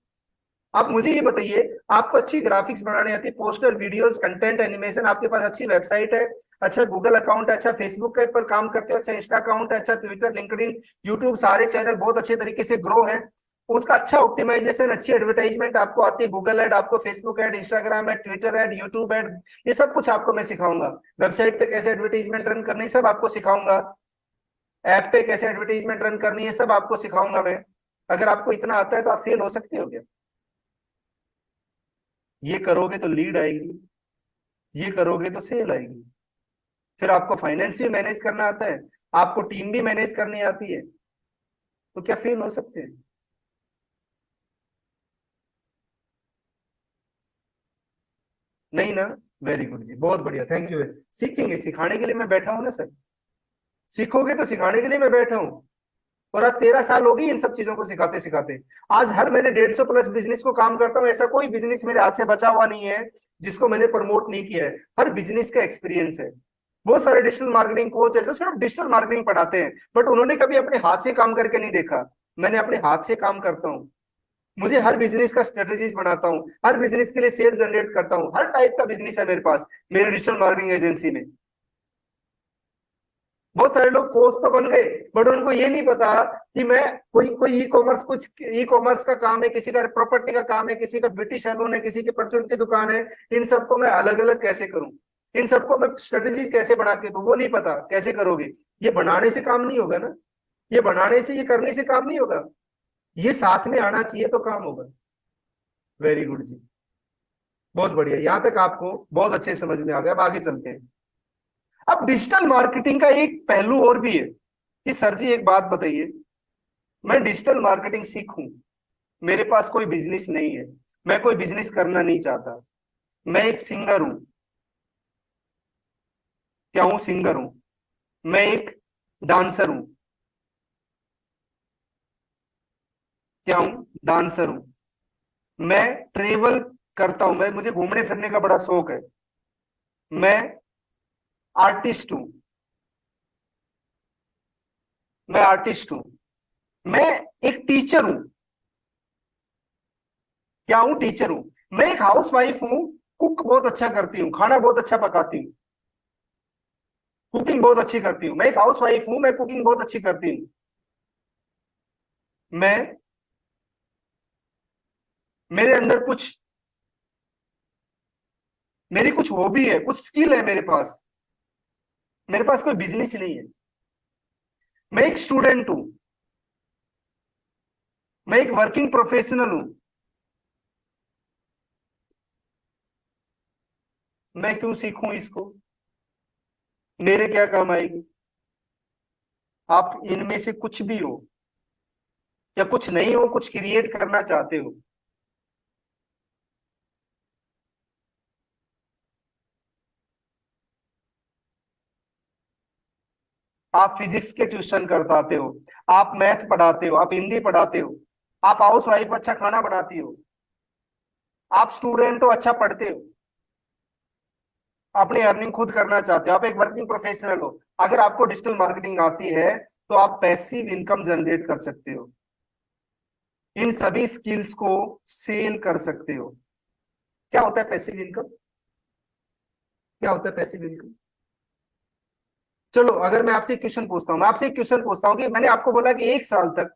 आप मुझे ये बताइए, आपको अच्छी ग्राफिक्स बनाने आती है, पोस्टर, वीडियोस, कंटेंट, एनिमेशन, आपके पास अच्छी वेबसाइट है, अच्छा गूगल अकाउंट है, अच्छा फेसबुक के पर काम करते हो, अच्छा इंस्टा अकाउंट है, अच्छा ट्विटर, लिंक्डइन, यूट्यूब, सारे चैनल बहुत अच्छे तरीके से ग्रो है, उसका अच्छा ऑप्टिमाइजेशन, अच्छी एडवर्टाइजमेंट आपको आती है, गूगल एड आपको, Facebook ad, Instagram ad, Twitter ad, YouTube ad, ये सब कुछ आपको मैं सिखाऊंगा। वेबसाइट पे कैसे एडवर्टाइजमेंट रन करनी है सब आपको सिखाऊंगा, ऐप पे कैसे एडवर्टाइजमेंट रन करनी है सब आपको सिखाऊंगा मैं। अगर आपको इतना आता है तो आप फेल हो सकते हो क्या? ये करोगे तो लीड आएगी, ये करोगे तो सेल आएगी, फिर आपको फाइनेंस भी मैनेज करना आता है, आपको टीम भी मैनेज करनी आती है, तो क्या फेल हो सकते हैं? नहीं ना? वेरी गुड जी, बहुत बढ़िया, थैंक यू। सीखेंगे, सिखाने के लिए मैं बैठा हूं ना सर, सीखोगे तो सिखाने के लिए मैं बैठा हूँ। और आज 13 साल हो गई इन सब चीजों को सिखाते सिखाते। आज हर महीने 150 प्लस बिजनेस को काम करता हूँ, ऐसा कोई बिजनेस मेरे हाथ से बचा हुआ नहीं है जिसको मैंने प्रमोट नहीं किया है, हर बिजनेस का एक्सपीरियंस है। बहुत सारे डिजिटल मार्केटिंग कोच ऐसे सिर्फ डिजिटल मार्केटिंग पढ़ाते हैं, बट उन्होंने कभी अपने हाथ से काम करके नहीं देखा। मैंने अपने हाथ से काम करता हूँ, मुझे हर बिजनेस का स्ट्रेटेजीज बनाता हूँ, हर बिजनेस के लिए सेल जनरेट करता हूँ, हर टाइप का बिजनेस है मेरे पास मेरे डिजिटल मार्केटिंग एजेंसी में। बहुत सारे लोग कोच तो बन गए, बट उनको ये नहीं पता कि मैं कोई कोई ई कॉमर्स, कुछ ई कॉमर्स का काम है, किसी का प्रॉपर्टी का काम है, किसी का ब्यूटी सैलून है, किसी की परचून की दुकान है, इन सबको मैं अलग अलग कैसे करूं, इन सबको मैं स्ट्रेटेजीज कैसे बना के दूं, वो नहीं पता कैसे करोगे। ये बनाने से काम नहीं होगा ना, ये बनाने से, ये करने से काम नहीं होगा, ये साथ में आना चाहिए तो काम होगा। वेरी गुड जी, बहुत बढ़िया, यहां तक आपको बहुत अच्छे समझ में आ गया, अब आगे चलते हैं। अब डिजिटल मार्केटिंग का एक पहलू और भी है कि सर जी एक बात बताइए, मैं डिजिटल मार्केटिंग सीखूं, मेरे पास कोई बिजनेस नहीं है, मैं कोई बिजनेस करना नहीं चाहता, मैं एक सिंगर हूं, क्या हूं? सिंगर हूं, मैं एक डांसर हूं, क्या हूं? डांसर हूं, मैं ट्रेवल करता हूं, मैं, मुझे घूमने फिरने का बड़ा शौक है, मैं आर्टिस्ट हूं, मैं आर्टिस्ट हूं, मैं एक टीचर हूं, क्या हूं? टीचर हूं, मैं एक हाउस वाइफ हूं, कुक बहुत अच्छा करती हूँ, खाना बहुत अच्छा पकाती हूँ, कुकिंग बहुत अच्छी करती हूँ, मैं एक हाउस वाइफ हूँ, मैं कुकिंग बहुत अच्छी करती हूँ, मैं, मेरे अंदर कुछ, मेरी कुछ हॉबी है, कुछ स्किल है मेरे पास, मेरे पास कोई बिजनेस ही नहीं है, मैं एक स्टूडेंट हूं, मैं एक वर्किंग प्रोफेशनल हूं, मैं क्यों सीखूं इसको, मेरे क्या काम आएगी? आप इनमें से कुछ भी हो या कुछ नहीं हो, कुछ क्रिएट करना चाहते हो, आप फिजिक्स के ट्यूशन करवाते हो, आप मैथ पढ़ाते हो, आप हिंदी पढ़ाते हो, आप हाउस वाइफ अच्छा खाना बनाती हो, आप स्टूडेंट हो अच्छा पढ़ते हो, अपनी अर्निंग खुद करना चाहते हो, आप एक वर्किंग प्रोफेशनल हो, अगर आपको डिजिटल मार्केटिंग आती है तो आप पैसिव इनकम जनरेट कर सकते हो, इन सभी स्किल्स को सेल कर सकते हो। क्या होता है पैसिव इनकम? क्या होता है पैसिव इनकम? चलो अगर मैं आपसे एक क्वेश्चन पूछता हूं, मैं आपसे एक क्वेश्चन पूछता हूँ कि मैंने आपको बोला कि 1 साल तक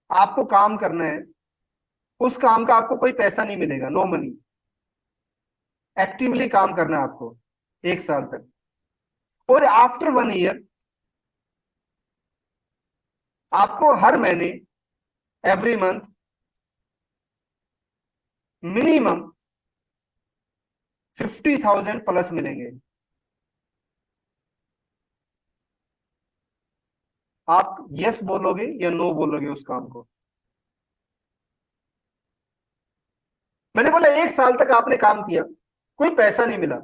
आपको काम करना है, उस काम का आपको कोई पैसा नहीं मिलेगा, नो मनी, एक्टिवली काम करना है आपको 1 साल तक, और आफ्टर 1 ईयर आपको हर महीने, एवरी मंथ, मिनिमम 50,000 प्लस मिलेंगे। आप यस बोलोगे या नो बोलोगे उस काम को? मैंने बोला 1 साल तक आपने काम किया, कोई पैसा नहीं मिला,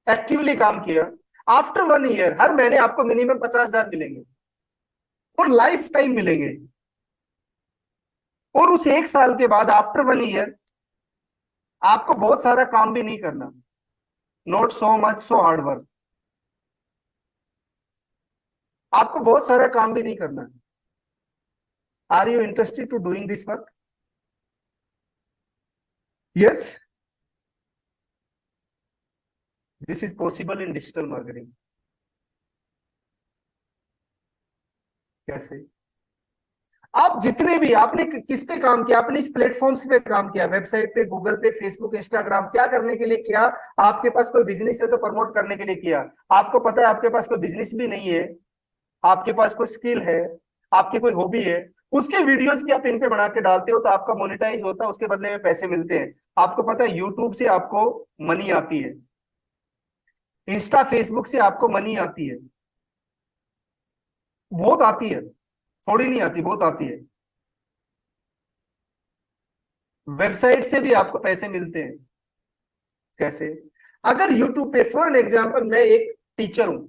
एक्टिवली काम किया, आफ्टर 1 ईयर हर महीने आपको मिनिमम 50,000 मिलेंगे और लाइफ टाइम मिलेंगे, और उस 1 साल के बाद आफ्टर 1 ईयर आपको बहुत सारा काम भी नहीं करना, not so much so hard work, आपको बहुत सारा काम भी नहीं करना। Are you interested to doing this work? Yes, this is possible in digital marketing. कैसे? आप जितने भी आपने किस पे काम किया, आपने इस प्लेटफॉर्म्स पे काम किया, वेबसाइट पे, गूगल पे, फेसबुक, इंस्टाग्राम, क्या करने के लिए किया? आपके पास कोई बिजनेस है तो प्रमोट करने के लिए किया। आपको पता है आपके पास कोई बिजनेस भी नहीं है, आपके पास कोई स्किल है, आपकी कोई हॉबी है, उसके वीडियोस भी आप इन पे बना के डालते हो तो आपका मोनेटाइज होता है, उसके बदले में पैसे मिलते हैं। आपको पता है यूट्यूब से आपको मनी आती है, इंस्टा फेसबुक से आपको मनी आती है, बहुत आती है, थोड़ी नहीं आती, बहुत आती है। वेबसाइट से भी आपको पैसे मिलते हैं। कैसे? अगर यूट्यूब पे फॉर एन एग्जाम्पल मैं एक टीचर हूं,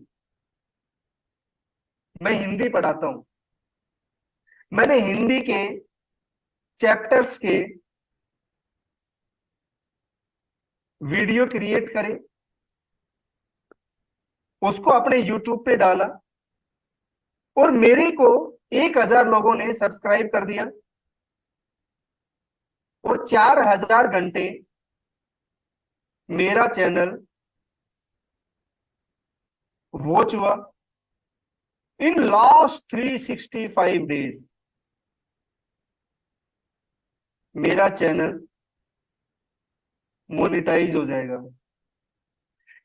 मैं हिंदी पढ़ाता हूं, मैंने हिंदी के चैप्टर्स के वीडियो क्रिएट करे, उसको अपने यूट्यूब पे डाला, और मेरे को 1,000 लोगों ने सब्सक्राइब कर दिया, और 4,000 घंटे मेरा चैनल वॉच हुआ इन लास्ट 365 डेज, मेरा चैनल मोनेटाइज हो जाएगा।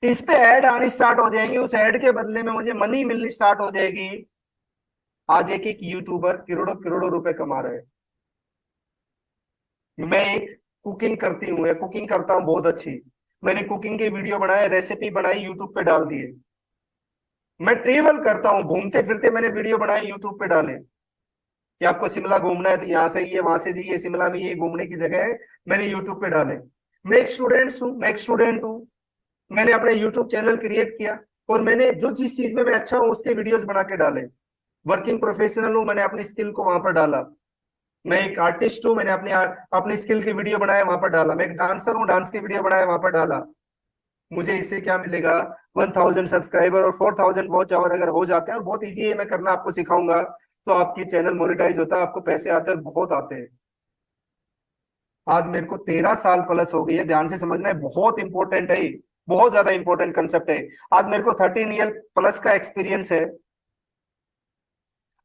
इस पे ऐड आनी स्टार्ट हो जाएंगे, उस ऐड के बदले में मुझे मनी मिलनी स्टार्ट हो जाएगी। आज एक एक यूट्यूबर करोड़ों करोड़ों रुपए कमा रहे हैं। मैं एक कुकिंग करती हूँ या कुकिंग करता हूँ बहुत अच्छी, मैंने कुकिंग के वीडियो बनाए, रेसिपी बनाई, यूट्यूब पे डाल दिए। मैं ट्रेवल करता हूँ, घूमते फिरते मैंने वीडियो बनाए, यूट्यूब पे डाले कि आपको शिमला घूमना है तो यहाँ से ये, वहां से जी, ये शिमला में ये घूमने की जगह है, मैंने यूट्यूब पे डाले। मैं एक स्टूडेंट हूँ, मैंने अपना यूट्यूब चैनल क्रिएट किया, और मैंने जो जिस चीज में मैं अच्छा हूँ उसके वीडियोस बना के डाले। वर्किंग प्रोफेशनल हूँ, मैंने अपनी स्किल को वहां पर डाला। मैं एक आर्टिस्ट हूँ, मैंने अपने अपनी स्किल की वीडियो बनाया, वहां पर डाला। मैं एक डांसर हूँ, डांस की वीडियो बनाया, वहां पर डाला। मुझे इससे क्या मिलेगा? 1,000 सब्सक्राइबर और 4,000 वॉच आवर अगर हो जाते हैं, और बहुत इजी है, मैं करना आपको सिखाऊंगा, तो आपकी चैनल मोनेटाइज होता है, आपको पैसे आते हैं, बहुत आते हैं। आज मेरे को 13 साल प्लस हो गई है, ध्यान से समझना है, बहुत इंपॉर्टेंट है, बहुत ज्यादा इंपॉर्टेंट कंसेप्ट है। आज मेरे को 13 ईयर प्लस का एक्सपीरियंस है।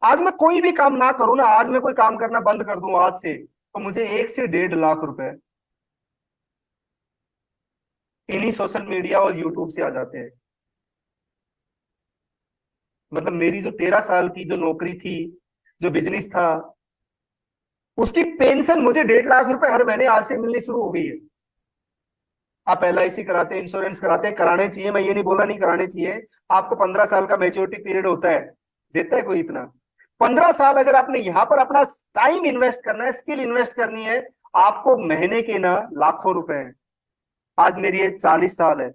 आज मैं कोई भी काम ना करूं ना, आज मैं कोई काम करना बंद कर दूं आज से, तो मुझे 1 से 1.5 लाख रुपए इन्हीं सोशल मीडिया और यूट्यूब से आ जाते हैं। मतलब मेरी जो 13 साल की जो नौकरी थी, जो बिजनेस था, उसकी पेंशन मुझे 1.5 लाख रुपए हर महीने आज से मिलनी शुरू हो गई है। आप LIC कराते हैं, इंश्योरेंस कराते हैं, कराने चाहिए, मैं ये नहीं बोला नहीं कराने चाहिए। आपको 15 साल का मैच्योरिटी पीरियड होता है, देता है कोई इतना? 15 साल अगर आपने यहाँ पर अपना टाइम इन्वेस्ट करना है, स्किल इन्वेस्ट करनी है, आपको महीने के ना लाखों रुपए हैं। आज मेरी एज 40 साल है,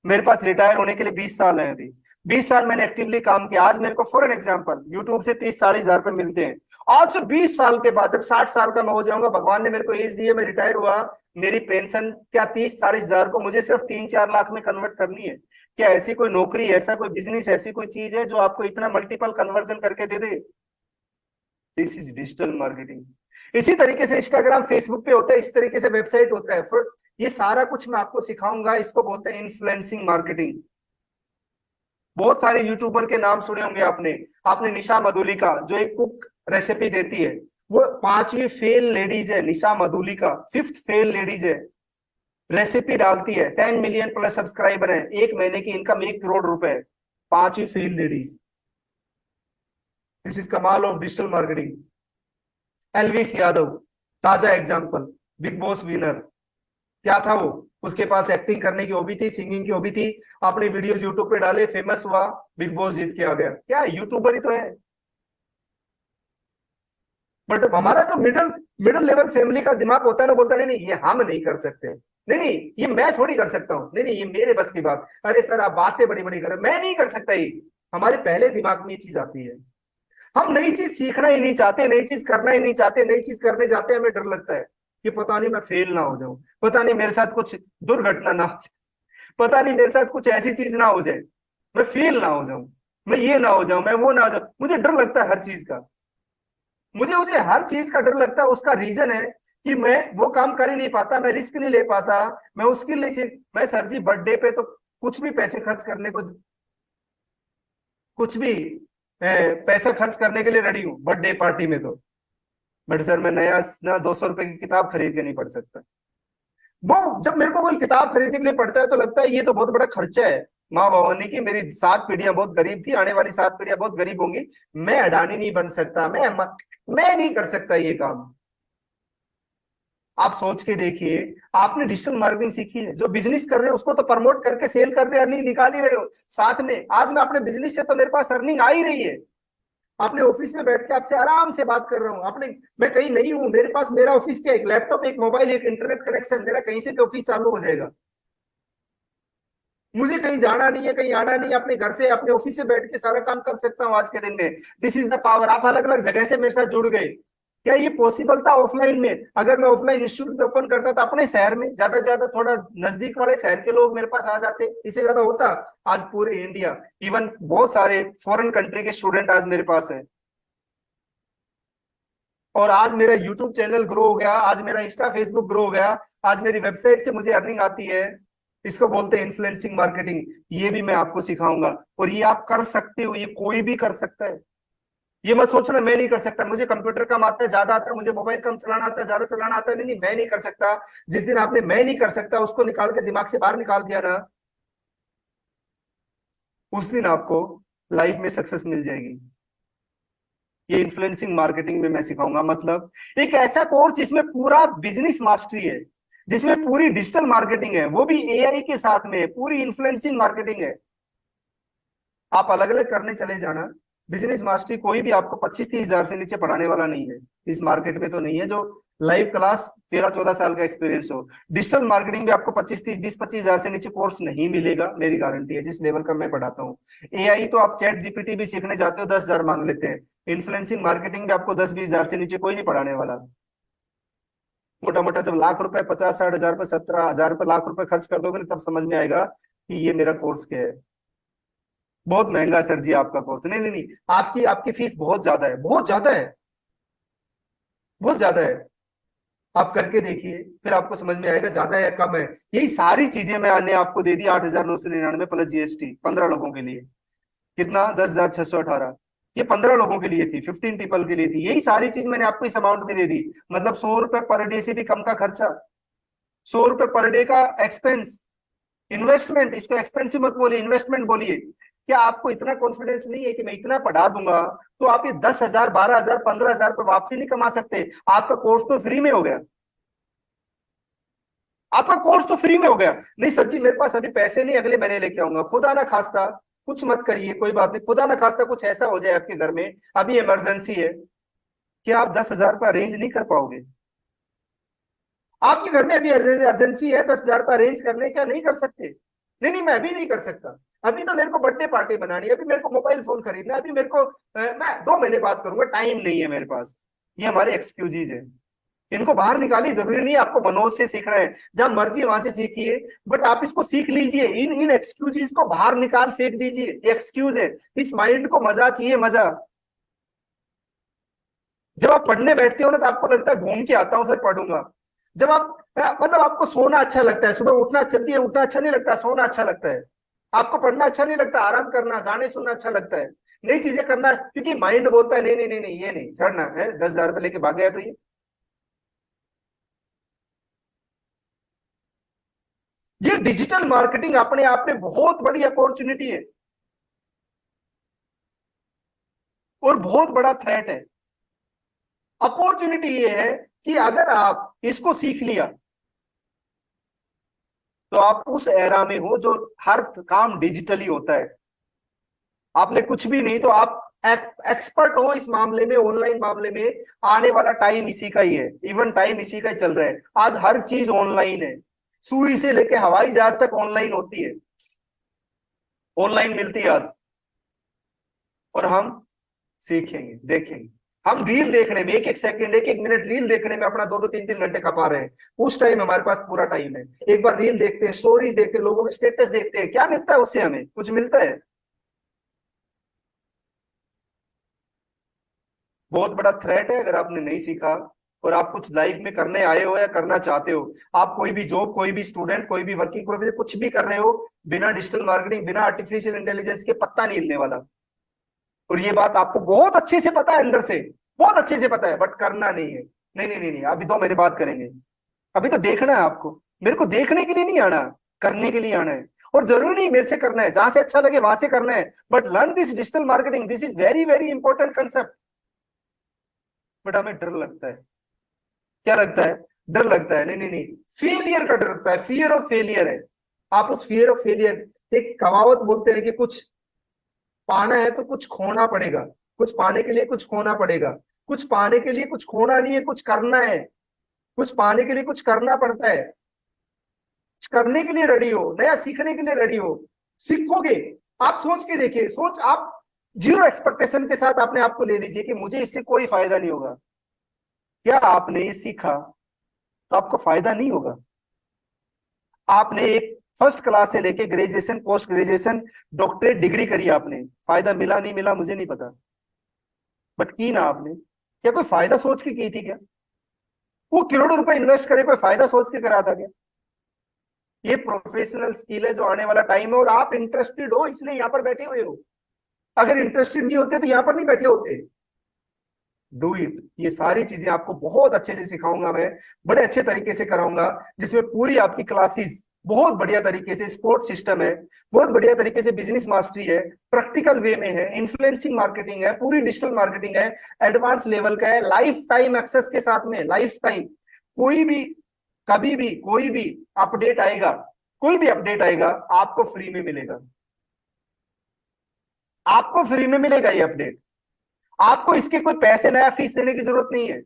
मेरे पास रिटायर होने के लिए 20 साल है अभी। 20 साल मैंने एक्टिवली काम किया। आज मेरे को फॉर एन एग्जाम्पल यूट्यूब से 30-40 हजार रुपए मिलते हैं। आज से 20 साल के बाद जब 60 साल का मैं हो जाऊंगा, भगवान ने मेरे को एज दी है, मैं रिटायर हुआ, मेरी पेंशन क्या 30-40 हजार को मुझे सिर्फ 3-4 लाख में कन्वर्ट करनी है? क्या ऐसी कोई नौकरी, ऐसा कोई बिजनेस, ऐसी कोई चीज है जो आपको इतना मल्टीपल कन्वर्जन करके दे दे? This is digital marketing. इसी तरीके से इंस्टाग्राम फेसबुक पे होता है, इस तरीके से वेबसाइट होता है। फिर ये सारा कुछ मैं आपको सिखाऊंगा, इसको बोलते हैं इन्फ्लुएंसिंग मार्केटिंग। बहुत सारे यूट्यूबर के नाम सुने होंगे आपने। आपने निशा मधुलिका, जो एक कुक रेसिपी देती है, वो 5वीं फेल लेडीज है। Nisha Madhulika 5th fail ladies है, रेसिपी डालती है, 10 मिलियन प्लस सब्सक्राइबर है, एक महीने की इनकम 1 करोड़ रुपए है। 5वीं फेल लेडीज। दिस इज कमाल of digital marketing. Elvis Yadav, ताजा एग्जाम्पल, बिग बॉस विनर। क्या था वो? उसके पास एक्टिंग करने की हॉबी थी, सिंगिंग की हॉबी थी, अपने वीडियोस यूट्यूब पे डाले, फेमस हुआ, बिग बॉस जीत के आ गया। क्या यूट्यूबर ही तो है। बट हमारा जो मिडिल मिडिल लेवल फैमिली का दिमाग होता है ना, बोलता है नहीं नहीं, ये हम नहीं कर सकते, नहीं नहीं ये मैं थोड़ी कर सकता हूँ, नहीं नहीं ये मेरे बस की बात, अरे सर आप बातें बड़ी बड़ी करें, मैं नहीं कर सकता ये। हमारे पहले दिमाग में ये चीज आती है। हम नई चीज सीखना ही नहीं चाहते, नई चीज करना ही नहीं चाहते, नई चीज करने जाते हैं हमें डर लगता है कि पता नहीं मैं फेल ना हो जाऊं, पता नहीं मेरे साथ कुछ दुर्घटना ना हो जाए, पता नहीं मेरे साथ कुछ ऐसी चीज ना हो जाए, मैं फेल ना हो जाऊं, मैं ये ना हो जाऊं, मैं वो ना हो जाऊं। मुझे डर लगता है हर चीज का, मुझे मुझे हर चीज का डर लगता है। उसका रीजन है कि मैं वो काम कर ही नहीं पाता, मैं रिस्क नहीं ले पाता, मैं उसके लिए सिर्फ मैं सर जी बर्थडे पे तो कुछ भी पैसे खर्च करने को, कुछ भी पैसा खर्च करने के लिए रेडी हूँ बर्थडे पार्टी में तो। बट सर मैं नया ना 200 रुपए की किताब खरीद के नहीं पढ़ सकता। वो जब मेरे को कोई किताब खरीदने के लिए पड़ता है तो लगता है ये तो बहुत बड़ा खर्चा है। माँ बाबा ने की मेरी 7 पीढ़ियां बहुत गरीब थी, आने वाली 7 पीढ़ियां बहुत गरीब होंगी, मैं अडानी नहीं बन सकता, मैं नहीं कर सकता ये काम। आप सोच के देखिए, आपने डिजिटल मार्केटिंग सीखी है, जो बिजनेस कर रहे हैं उसको तो प्रमोट करके सेल कर रहे हैं, अर्निंग निकाल ही रहे हो साथ में। आज मैं अपने बिजनेस से तो मेरे पास अर्निंग आ ही रही है, अपने ऑफिस में बैठ के आपसे आराम से बात कर रहा हूँ अपने, मैं कहीं नहीं हूँ, मेरे पास मेरा ऑफिस का एक लैपटॉप, एक मोबाइल, एक इंटरनेट कनेक्शन, मेरा कहीं से भी ऑफिस चालू हो जाएगा। मुझे कहीं जाना नहीं है, कहीं आना नहीं है, अपने घर से अपने ऑफिस से बैठ के सारा काम कर सकता हूँ आज के दिन में। This is the power. आप अलग अलग जगह से मेरे साथ जुड़ गए। क्या ये पॉसिबल था ऑफलाइन में? अगर मैं ऑफलाइन इंस्टीट्यूट ओपन करता था अपने शहर में, ज्यादा से ज्यादा थोड़ा नजदीक वाले शहर के लोग मेरे पास आ जाते, इससे ज्यादा होता? आज पूरे इंडिया, इवन बहुत सारे फॉरेन कंट्री के स्टूडेंट आज मेरे पास है। और आज मेरा यूट्यूब चैनल ग्रो हो गया, आज मेरा इंस्टा फेसबुक ग्रो हो गया, आज मेरी वेबसाइट से मुझे अर्निंग आती है। इसको बोलते हैं इन्फ्लुएंसिंग मार्केटिंग। ये भी मैं आपको सिखाऊंगा, और ये आप कर सकते हो, ये कोई भी कर सकता है। ये मत सोचना मैं नहीं कर सकता, मुझे कंप्यूटर कम आता है, ज्यादा आता है, मुझे मोबाइल कम चलाना आता है, ज्यादा चलाना आता है, नहीं नहीं मैं नहीं कर सकता। जिस दिन आपने मैं नहीं कर सकता उसको निकाल के दिमाग से बाहर निकाल दिया ना, उस दिन आपको लाइफ में सक्सेस मिल जाएगी। ये इन्फ्लुएंसिंग मार्केटिंग में मैं सिखाऊंगा, मतलब एक ऐसा कोर्स जिसमें पूरा बिजनेस मास्टरी है, जिसमें पूरी डिजिटल मार्केटिंग है, वो भी एआई के साथ में, पूरी इन्फ्लुएंसिंग मार्केटिंग है। आप अलग अलग करने चले जाना, बिजनेस मास्टरी कोई भी आपको 25-30 हजार से नीचे पढ़ाने वाला नहीं है। इस मार्केट में तो नहीं है जो लाइव क्लास 13-14 साल का एक्सपीरियंस हो। डिजिटल मार्केटिंग में आपको 25-30 20-25 हजार से नीचे कोर्स नहीं मिलेगा, मेरी गारंटी है, जिस लेवल का मैं पढ़ाता हूँ। एआई तो आप चैट जीपीटी भी सीखने जाते हो 10 हजार मांग लेते हैं। इन्फ्लुएंसिंग मार्केटिंग में आपको 10-20 हजार से नीचे कोई नहीं पढ़ाने वाला। मोटा मोटा जब लाख रुपए, 50-60 हजार रुपए, 17 हजार रुपए, लाख रुपए खर्च कर दोगे ना, तब समझ में आएगा कि ये मेरा कोर्स क्या है। बहुत महंगा है सर जी आपका कोर्स, नहीं नहीं नहीं, आपकी आपकी फीस बहुत ज्यादा है, बहुत ज्यादा है, बहुत ज्यादा है। आप करके देखिए, फिर आपको समझ में आएगा ज्यादा है या कम है। यही सारी चीजें मैंने आपको दे दी, 8,999 प्लस जीएसटी, 15 लोगों के लिए। कितना? 10,618। ये 15 लोगों के लिए थी, 15 पीपल के लिए थी, यही सारी चीज मैंने आपको इस अमाउंट में दे दी। मतलब 100 रुपए पर डे से भी कम का खर्चा, 100 रुपए पर डे का एक्सपेंस। इन्वेस्टमेंट, इसको एक्सपेंसिव मत बोलिए, इन्वेस्टमेंट बोलिए। क्या आपको इतना कॉन्फिडेंस नहीं है कि मैं इतना पढ़ा दूंगा तो आप ये 10 हजार, 12 हजार, 15 हजार पर वापसी नहीं कमा सकते? आपका कोर्स तो फ्री में हो गया, आपका कोर्स तो फ्री में हो गया। नहीं सर जी मेरे पास अभी पैसे नहीं, अगले महीने लेके आऊंगा। खुदा ना खास्ता, कुछ मत करिए, कोई बात नहीं, खुदा ना खास्ता कुछ ऐसा हो जाए आपके घर में, अभी इमरजेंसी है, कि आप 10 हजार का अरेंज नहीं कर पाओगे। आपके घर में अभी अर्जेंसी है, 10 हजार का अरेंज करने का नहीं कर सकते? नहीं नहीं मैं अभी नहीं कर सकता, अभी तो मेरे को बर्थडे पार्टी बनानी है, अभी मेरे को मोबाइल फोन खरीदना है, अभी मेरे को मैं 2 महीने बात करूंगा, टाइम नहीं है मेरे पास। ये हमारे एक्सक्यूजेज है, इनको बाहर निकालिए। जरूरी नहीं आपको मनोज से सीखना है, जहां मर्जी वहां से सीखिए, बट आप इसको सीख लीजिए। इन इन एक्सक्यूजेज को बाहर निकाल फेंक दीजिए, ये एक्सक्यूज है। इस माइंड को मजा चाहिए, मजा। जब आप पढ़ने बैठते हो ना तो आपको लगता है घूम के आता हूं फिर पढ़ूंगा। जब आप मतलब आपको सोना अच्छा लगता है, सुबह उठना, जल्दी उठना अच्छा नहीं लगता, सोना अच्छा लगता है। आपको पढ़ना अच्छा नहीं लगता, आराम करना, गाने सुनना अच्छा लगता है, नई चीजें करना, क्योंकि माइंड बोलता है नहीं नहीं नहीं नहीं ये नहीं छोड़ना है, 10 हजार रुपये लेके भाग गया तो ये डिजिटल मार्केटिंग अपने आप में बहुत बड़ी अपॉर्चुनिटी है, और बहुत बड़ा थ्रेट है। अपॉर्चुनिटी ये है कि अगर आप इसको सीख लिया तो आप उस एरा में हो जो हर काम डिजिटली होता है। आपने कुछ भी नहीं तो आप एक्सपर्ट हो इस मामले में, ऑनलाइन मामले में। आने वाला टाइम इसी का ही है, इवन टाइम इसी का ही चल रहा है। आज हर चीज ऑनलाइन है, सुई से लेके हवाई जहाज तक ऑनलाइन होती है, ऑनलाइन मिलती है आज। और हम सीखेंगे, देखेंगे। हम रील देखने में एक एक सेकंड, एक एक मिनट रील देखने में अपना 2-2 3-3 घंटे खपा रहे हैं। उस टाइम हमारे पास पूरा टाइम है, एक बार रील देखते हैं, स्टोरीज देखते हैं, लोगों के स्टेटस देखते हैं, क्या मिलता है उससे? हमें कुछ मिलता है? बहुत बड़ा थ्रेट है अगर आपने नहीं सीखा। और आप कुछ लाइफ में करने आए हो या करना चाहते हो, आप कोई भी जॉब, कोई भी स्टूडेंट, कोई भी वर्किंग प्रोफेशनल कुछ भी कर रहे हो, बिना डिजिटल मार्केटिंग, बिना आर्टिफिशियल इंटेलिजेंस के पत्ता नहीं हिलने वाला। और ये बात आपको बहुत अच्छे से पता है, अंदर से बहुत अच्छे से पता है, बट करना नहीं है। नहीं नहीं नहीं नहीं, अभी 2 महीने बात करेंगे। अभी तो देखना है आपको, मेरे को देखने के लिए नहीं आना, करने के लिए आना है। और जरूरी नहीं मेरे से करना है, जहां से अच्छा लगे वहां से करना है, but learn this digital marketing, this is very very important concept. But हमें डर लगता है। क्या लगता है? डर लगता है। नहीं नहीं नहीं, फेलियर का डर लगता है, फियर ऑफ फेलियर है। आप उस फियर ऑफ फेलियर, एक कहावत बोलते हैं कि कुछ पाना है तो कुछ खोना पड़ेगा, कुछ पाने के लिए कुछ खोना पड़ेगा। कुछ पाने के लिए कुछ खोना नहीं है, कुछ करना है। कुछ पाने के लिए कुछ करना पड़ता है। कुछ करने के लिए रेडी हो, नया सीखने के लिए रेडी हो, सीखोगे। आप सोच के देखिए, सोच आप जीरो एक्सपेक्टेशन के साथ अपने आप को ले लीजिए कि मुझे इससे कोई फायदा नहीं होगा। क्या आपने ये सीखा तो आपको फायदा नहीं होगा? आपने एक फर्स्ट क्लास से लेके graduation, post graduation, doctorate degree करी आपने, फायदा मिला नहीं मिला मुझे नहीं पता, बट की ना आपने। क्या कोई फायदा सोच के की थी क्या? वो करोड़ों रुपए इन्वेस्ट करे, कोई फायदा सोच के करा था क्या? ये प्रोफेशनल स्किल है जो आने वाला टाइम है, और आप इंटरेस्टेड हो इसलिए यहाँ पर बैठे हुए हो। अगर इंटरेस्टेड नहीं होते तो यहाँ पर नहीं बैठे होते। Do it. ये सारी चीजें आपको बहुत अच्छे से सिखाऊंगा मैं, बड़े अच्छे तरीके से कराऊंगा, जिसमें पूरी आपकी क्लासेस बहुत बढ़िया तरीके से, स्पोर्ट सिस्टम है, बहुत बढ़िया तरीके से बिजनेस मास्टरी है, प्रैक्टिकल वे में है, इन्फ्लुएंसिंग मार्केटिंग है, पूरी डिजिटल मार्केटिंग है, एडवांस लेवल का है, लाइफ टाइम एक्सेस के साथ में, लाइफ टाइम। कोई भी, कभी भी, कोई भी अपडेट आएगा, कोई भी अपडेट आएगा, आपको फ्री में मिलेगा। आपको फ्री में मिलेगा ये अपडेट। आपको इसके कोई पैसे, नया फीस देने की जरूरत नहीं है।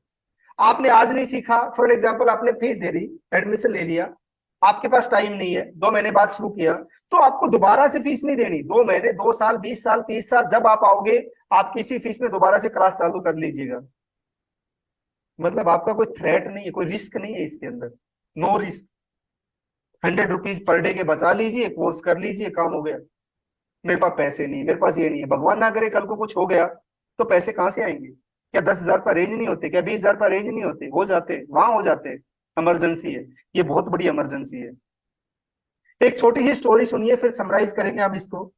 आपने आज नहीं सीखा, फॉर एग्जाम्पल आपने फीस दे दी, एडमिशन ले लिया, आपके पास टाइम नहीं है, 2 महीने बाद शुरू किया, तो आपको दोबारा से फीस नहीं देनी। 2 महीने, 2 साल, 20 साल, 30 साल, जब आप आओगे, आप किसी फीस में दोबारा से क्लास चालू कर लीजिएगा। मतलब आपका कोई थ्रेट नहीं है, कोई रिस्क नहीं है इसके अंदर। No risk. 100 rupees per day के बचा लीजिए, कोर्स कर लीजिए, काम हो गया। मेरे पास पैसे नहीं, मेरे पास ये नहीं है, भगवान ना करे कल को कुछ हो गया तो पैसे कहां से आएंगे? क्या 10,000 पर रेंज नहीं होते? क्या 20,000 पर रेंज नहीं होते? हो जाते, वहां हो जाते। इमरजेंसी है, ये बहुत बड़ी इमरजेंसी है। एक छोटी सी स्टोरी सुनिए, फिर समराइज करेंगे हम इसको।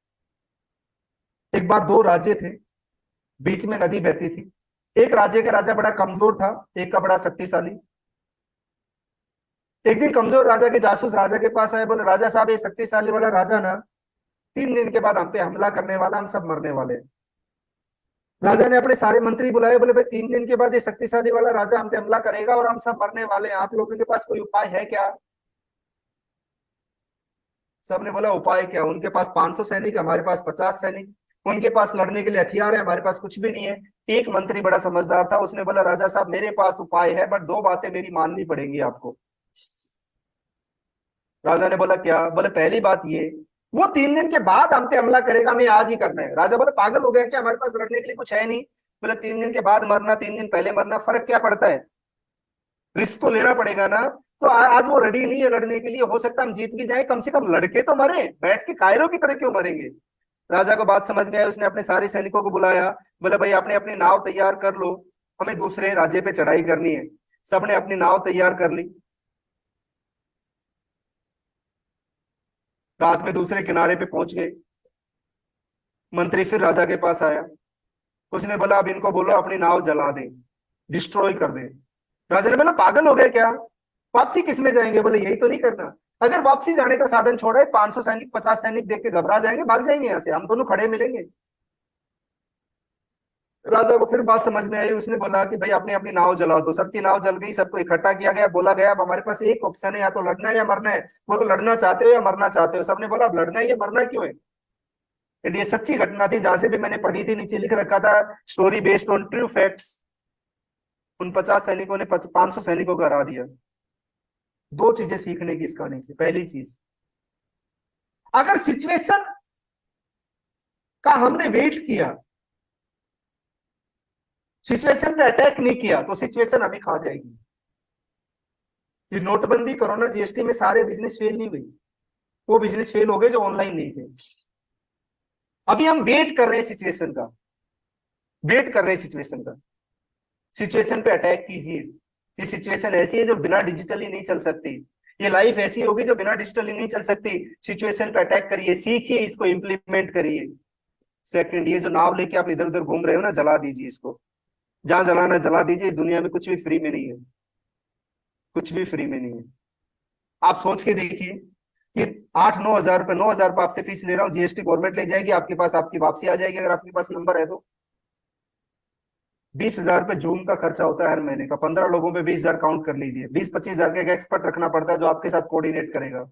एक बार 2 राज्य थे, बीच में नदी बहती थी। एक राज्य का राजा बड़ा कमजोर था, एक का बड़ा शक्तिशाली। एक दिन कमजोर राजा के जासूस राजा के पास आए, बोले राजा साहब, ये शक्तिशाली वाला राजा ना 3 दिन के बाद हम पे हमला करने वाला, हम सब मरने वाले हैं। राजा ने अपने सारे मंत्री बुलाए, बोले भाई 3 दिन के बाद ये शक्तिशाली वाला राजा हम पे हमला करेगा और हम सब मरने वाले हैं, आप लोगों के पास कोई उपाय है क्या? सबने बोला उपाय क्या? उनके पास 500 सैनिक, हमारे पास 50 सैनिक। उनके पास लड़ने के लिए हथियार है, हमारे पास कुछ भी नहीं है। एक मंत्री बड़ा समझदार था, उसने बोला राजा साहब मेरे पास उपाय है, बट 2 बातें मेरी माननी पड़ेंगी आपको। राजा ने बोला क्या? बोले पहली बात ये, वो 3 दिन के बाद हम पे हमला करेगा, हमें आज ही करना है। राजा बोले पागल हो गया क्या, हमारे पास लड़ने के लिए कुछ है नहीं। बोले 3 दिन के बाद मरना, 3 दिन पहले मरना, फर्क क्या पड़ता है? रिस्क तो लेना पड़ेगा ना। तो आज वो रेडी नहीं है लड़ने के लिए, हो सकता है हम जीत भी जाए, कम से कम लड़के तो मरे, बैठ के कायरों की तरह क्यों मरेंगे? राजा को बात समझ में आई, उसने अपने सारे सैनिकों को बुलाया, बोले भाई अपने अपनी नाव तैयार कर लो, हमें दूसरे राज्य पे चढ़ाई करनी है। सबने अपनी नाव तैयार कर ली। रात में दूसरे किनारे पे पहुंच गए। मंत्री फिर राजा के पास आया, उसने बोला अब इनको बोलो अपनी नाव जला दें, डिस्ट्रॉय कर दें। राजा ने बोला पागल हो गए क्या, वापसी किस में जाएंगे? बोले यही तो नहीं करना। अगर वापसी जाने का साधन छोड़े, 500 सैनिक, 50 सैनिक देख के घबरा जाएंगे, भाग जाएंगे यहाँ से, हम दोनों खड़े मिलेंगे। राजा को फिर बात समझ में आई, उसने बोला कि भाई अपनी अपनी नाव जला दो। सबकी नाव जल गई, सबको इकट्ठा किया गया, बोला गया अब हमारे पास एक ऑप्शन है, या तो लड़ना है या मरना है। वो तो लड़ना चाहते हो या मरना चाहते हो? सबने बोला अब लड़ना है या मरना क्यों है। एंड ये सच्ची घटना थी, जहां से भी मैंने पढ़ी थी, नीचे लिख रखा था story based on true facts. उन 50 सैनिकों ने 500 सैनिकों को हरा दिया। 2 चीजें सीखने की इस कहानी से। पहली चीज, अगर सिचुएशन का हमने वेट किया, सिचुएशन पे अटैक नहीं किया, तो सिचुएशन अभी खा जाएगी। ये नोटबंदी, कोरोना, जीएसटी में सारे बिजनेस फेल नहीं हुई, वो बिजनेस फेल हो गए जो ऑनलाइन नहीं थे। अभी हम वेट कर रहे हैं सिचुएशन का, वेट कर रहे हैं सिचुएशन का। सिचुएशन पे अटैक कीजिए, ये सिचुएशन ऐसी है जो बिना डिजिटली नहीं चल सकती। ये लाइफ ऐसी होगी जो बिना डिजिटली नहीं चल सकती। सिचुएशन पे अटैक करिए, सीखिए, इसको इम्प्लीमेंट करिए। सेकंड, ये जो नाव लेके आप इधर उधर घूम रहे हो ना, जला दीजिए इसको। जहां जलाना है जला दीजिए। इस दुनिया में कुछ भी फ्री में नहीं है, कुछ भी फ्री में नहीं है। आप सोच के देखिए, ये 8-9 हजार रुपये, 9 हजार रुपये आपसे फीस ले रहा हूँ, जीएसटी गवर्नमेंट ले जाएगी, आपके पास आपकी वापसी आ जाएगी अगर आपके पास नंबर है तो। 20 हजार रुपये जूम का खर्चा होता है हर महीने का। 15 लोगों पे 20 हजार काउंट कर लीजिए। 20-25 हजार का एक एक्सपर्ट रखना पड़ता है जो आपके साथ कोऑर्डिनेट करेगा।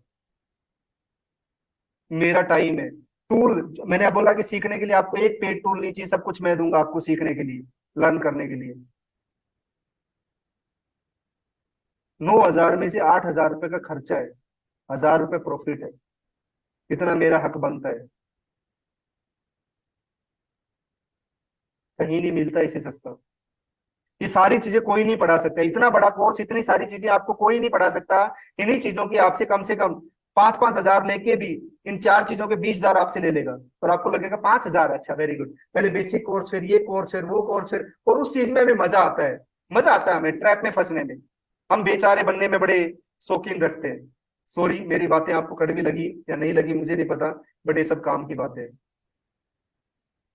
मेरा टाइम है। टूल, मैंने अब बोला कि सीखने के लिए आपको एक पेड टूल नहीं चाहिए, सब कुछ मैं दूंगा आपको सीखने के लिए, लर्न करने के लिए। 9 हजार में से 8 हजार रुपये का खर्चा है, 1000 रुपये प्रॉफिट है। इतना मेरा हक बनता है, कहीं नहीं मिलता इसे सस्ता। ये सारी चीजें कोई नहीं पढ़ा सकता, इतना बड़ा कोर्स, इतनी सारी चीजें आपको कोई नहीं पढ़ा सकता। इन्हीं चीजों की आपसे कम से कम 5-5 हजार लेके भी, इन 4 चीजों के 20 हजार आपसे ले लेगा। और आपको लगेगा 5 हजार, अच्छा वेरी गुड। पहले बेसिक कोर्स, फिर ये कोर्स, फिर वो कोर्स, फिर, और उस चीज में भी मजा आता है। मजा आता है हमें ट्रैप में फंसने में। हम बेचारे बनने में बड़े शौकीन रखते हैं। सॉरी, मेरी बातें आपको कड़वी लगी या नहीं लगी मुझे नहीं पता, बट ये सब काम की बातें हैं।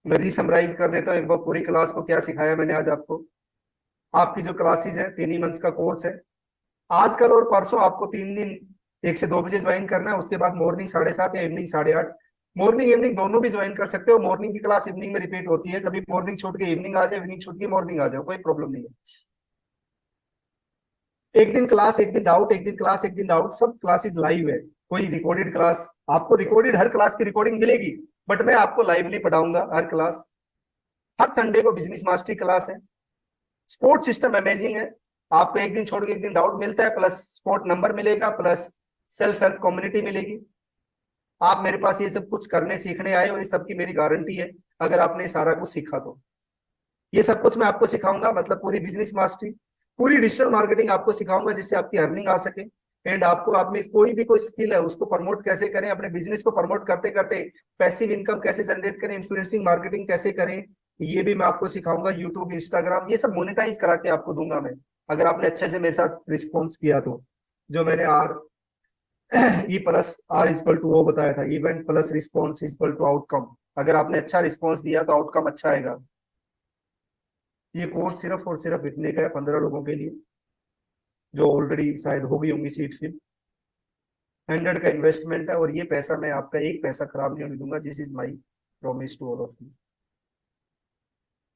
मैं रीसमराइज कर देता हूँ एक बार पूरी क्लास को, क्या सिखाया मैंने आज आपको। आपकी जो क्लासेस है 3 ही मंथ्स का कोर्स है। आजकल और परसों आपको 3 दिन 1 से 2 बजे ज्वाइन करना है। उसके बाद मॉर्निंग 7:30 या इवनिंग 8:30, मॉर्निंग इवनिंग दोनों भी ज्वाइन कर सकते हो। मॉर्निंग की क्लास इवनिंग में रिपीट होती है, कभी मॉर्निंग छूट के इवनिंग आ जाए, इवनिंग छूट के मॉर्निंग आ जाए, कोई प्रॉब्लम नहीं है। एक दिन क्लास एक दिन डाउट, एक दिन क्लास एक दिन डाउट, सब क्लासेस लाइव है। कोई रिकॉर्डेड क्लास, आपको रिकॉर्डेड हर क्लास की रिकॉर्डिंग मिलेगी, बट मैं आपको लाइवली पढ़ाऊंगा हर क्लास। हर संडे को बिजनेस मास्टरी क्लास है। सपोर्ट सिस्टम अमेजिंग है। आपको एक दिन छोड़ के एक दिन डाउट मिलता है, प्लस सपोर्ट नंबर मिलेगा, प्लस सेल्फ हेल्प कम्युनिटी मिलेगी। आप मेरे पास ये सब कुछ करने सीखने आए हो, ये सब की मेरी गारंटी है अगर आपने सारा कुछ सीखा तो। ये सब कुछ मैं आपको सिखाऊंगा, मतलब पूरी बिजनेस मास्टरी, पूरी डिजिटल मार्केटिंग आपको सिखाऊंगा, जिससे आपकी अर्निंग आ सके। एंड आपको, आप में कोई भी कोई स्किल है उसको प्रमोट कैसे करें, अपने बिजनेस को प्रमोट करते करते पैसिव इनकम कैसे जनरेट करें, इन्फ्लुएंसिंग मार्केटिंग कैसे करें, ये भी मैं आपको सिखाऊंगा। यूट्यूब, इंस्टाग्राम, ये सब मोनेटाइज करा के आपको दूंगा मैं, अगर आपने अच्छे से मेरे साथ रिस्पॉन्स किया तो। जो मैंने E plus R equal to वो बताया था, event plus response equal to outcome. अगर आपने अच्छा रिस्पॉन्स दिया तो आउटकम अच्छा आएगा। ये कोर्स सिर्फ और सिर्फ इतने का है, 15 लोगों के लिए, जो ऑलरेडी शायद हो गई होंगी सीट फिल। 100 का इन्वेस्टमेंट है, और ये पैसा मैं आपका एक पैसा खराब नहीं होने दूंगा। This is my promise to all of you.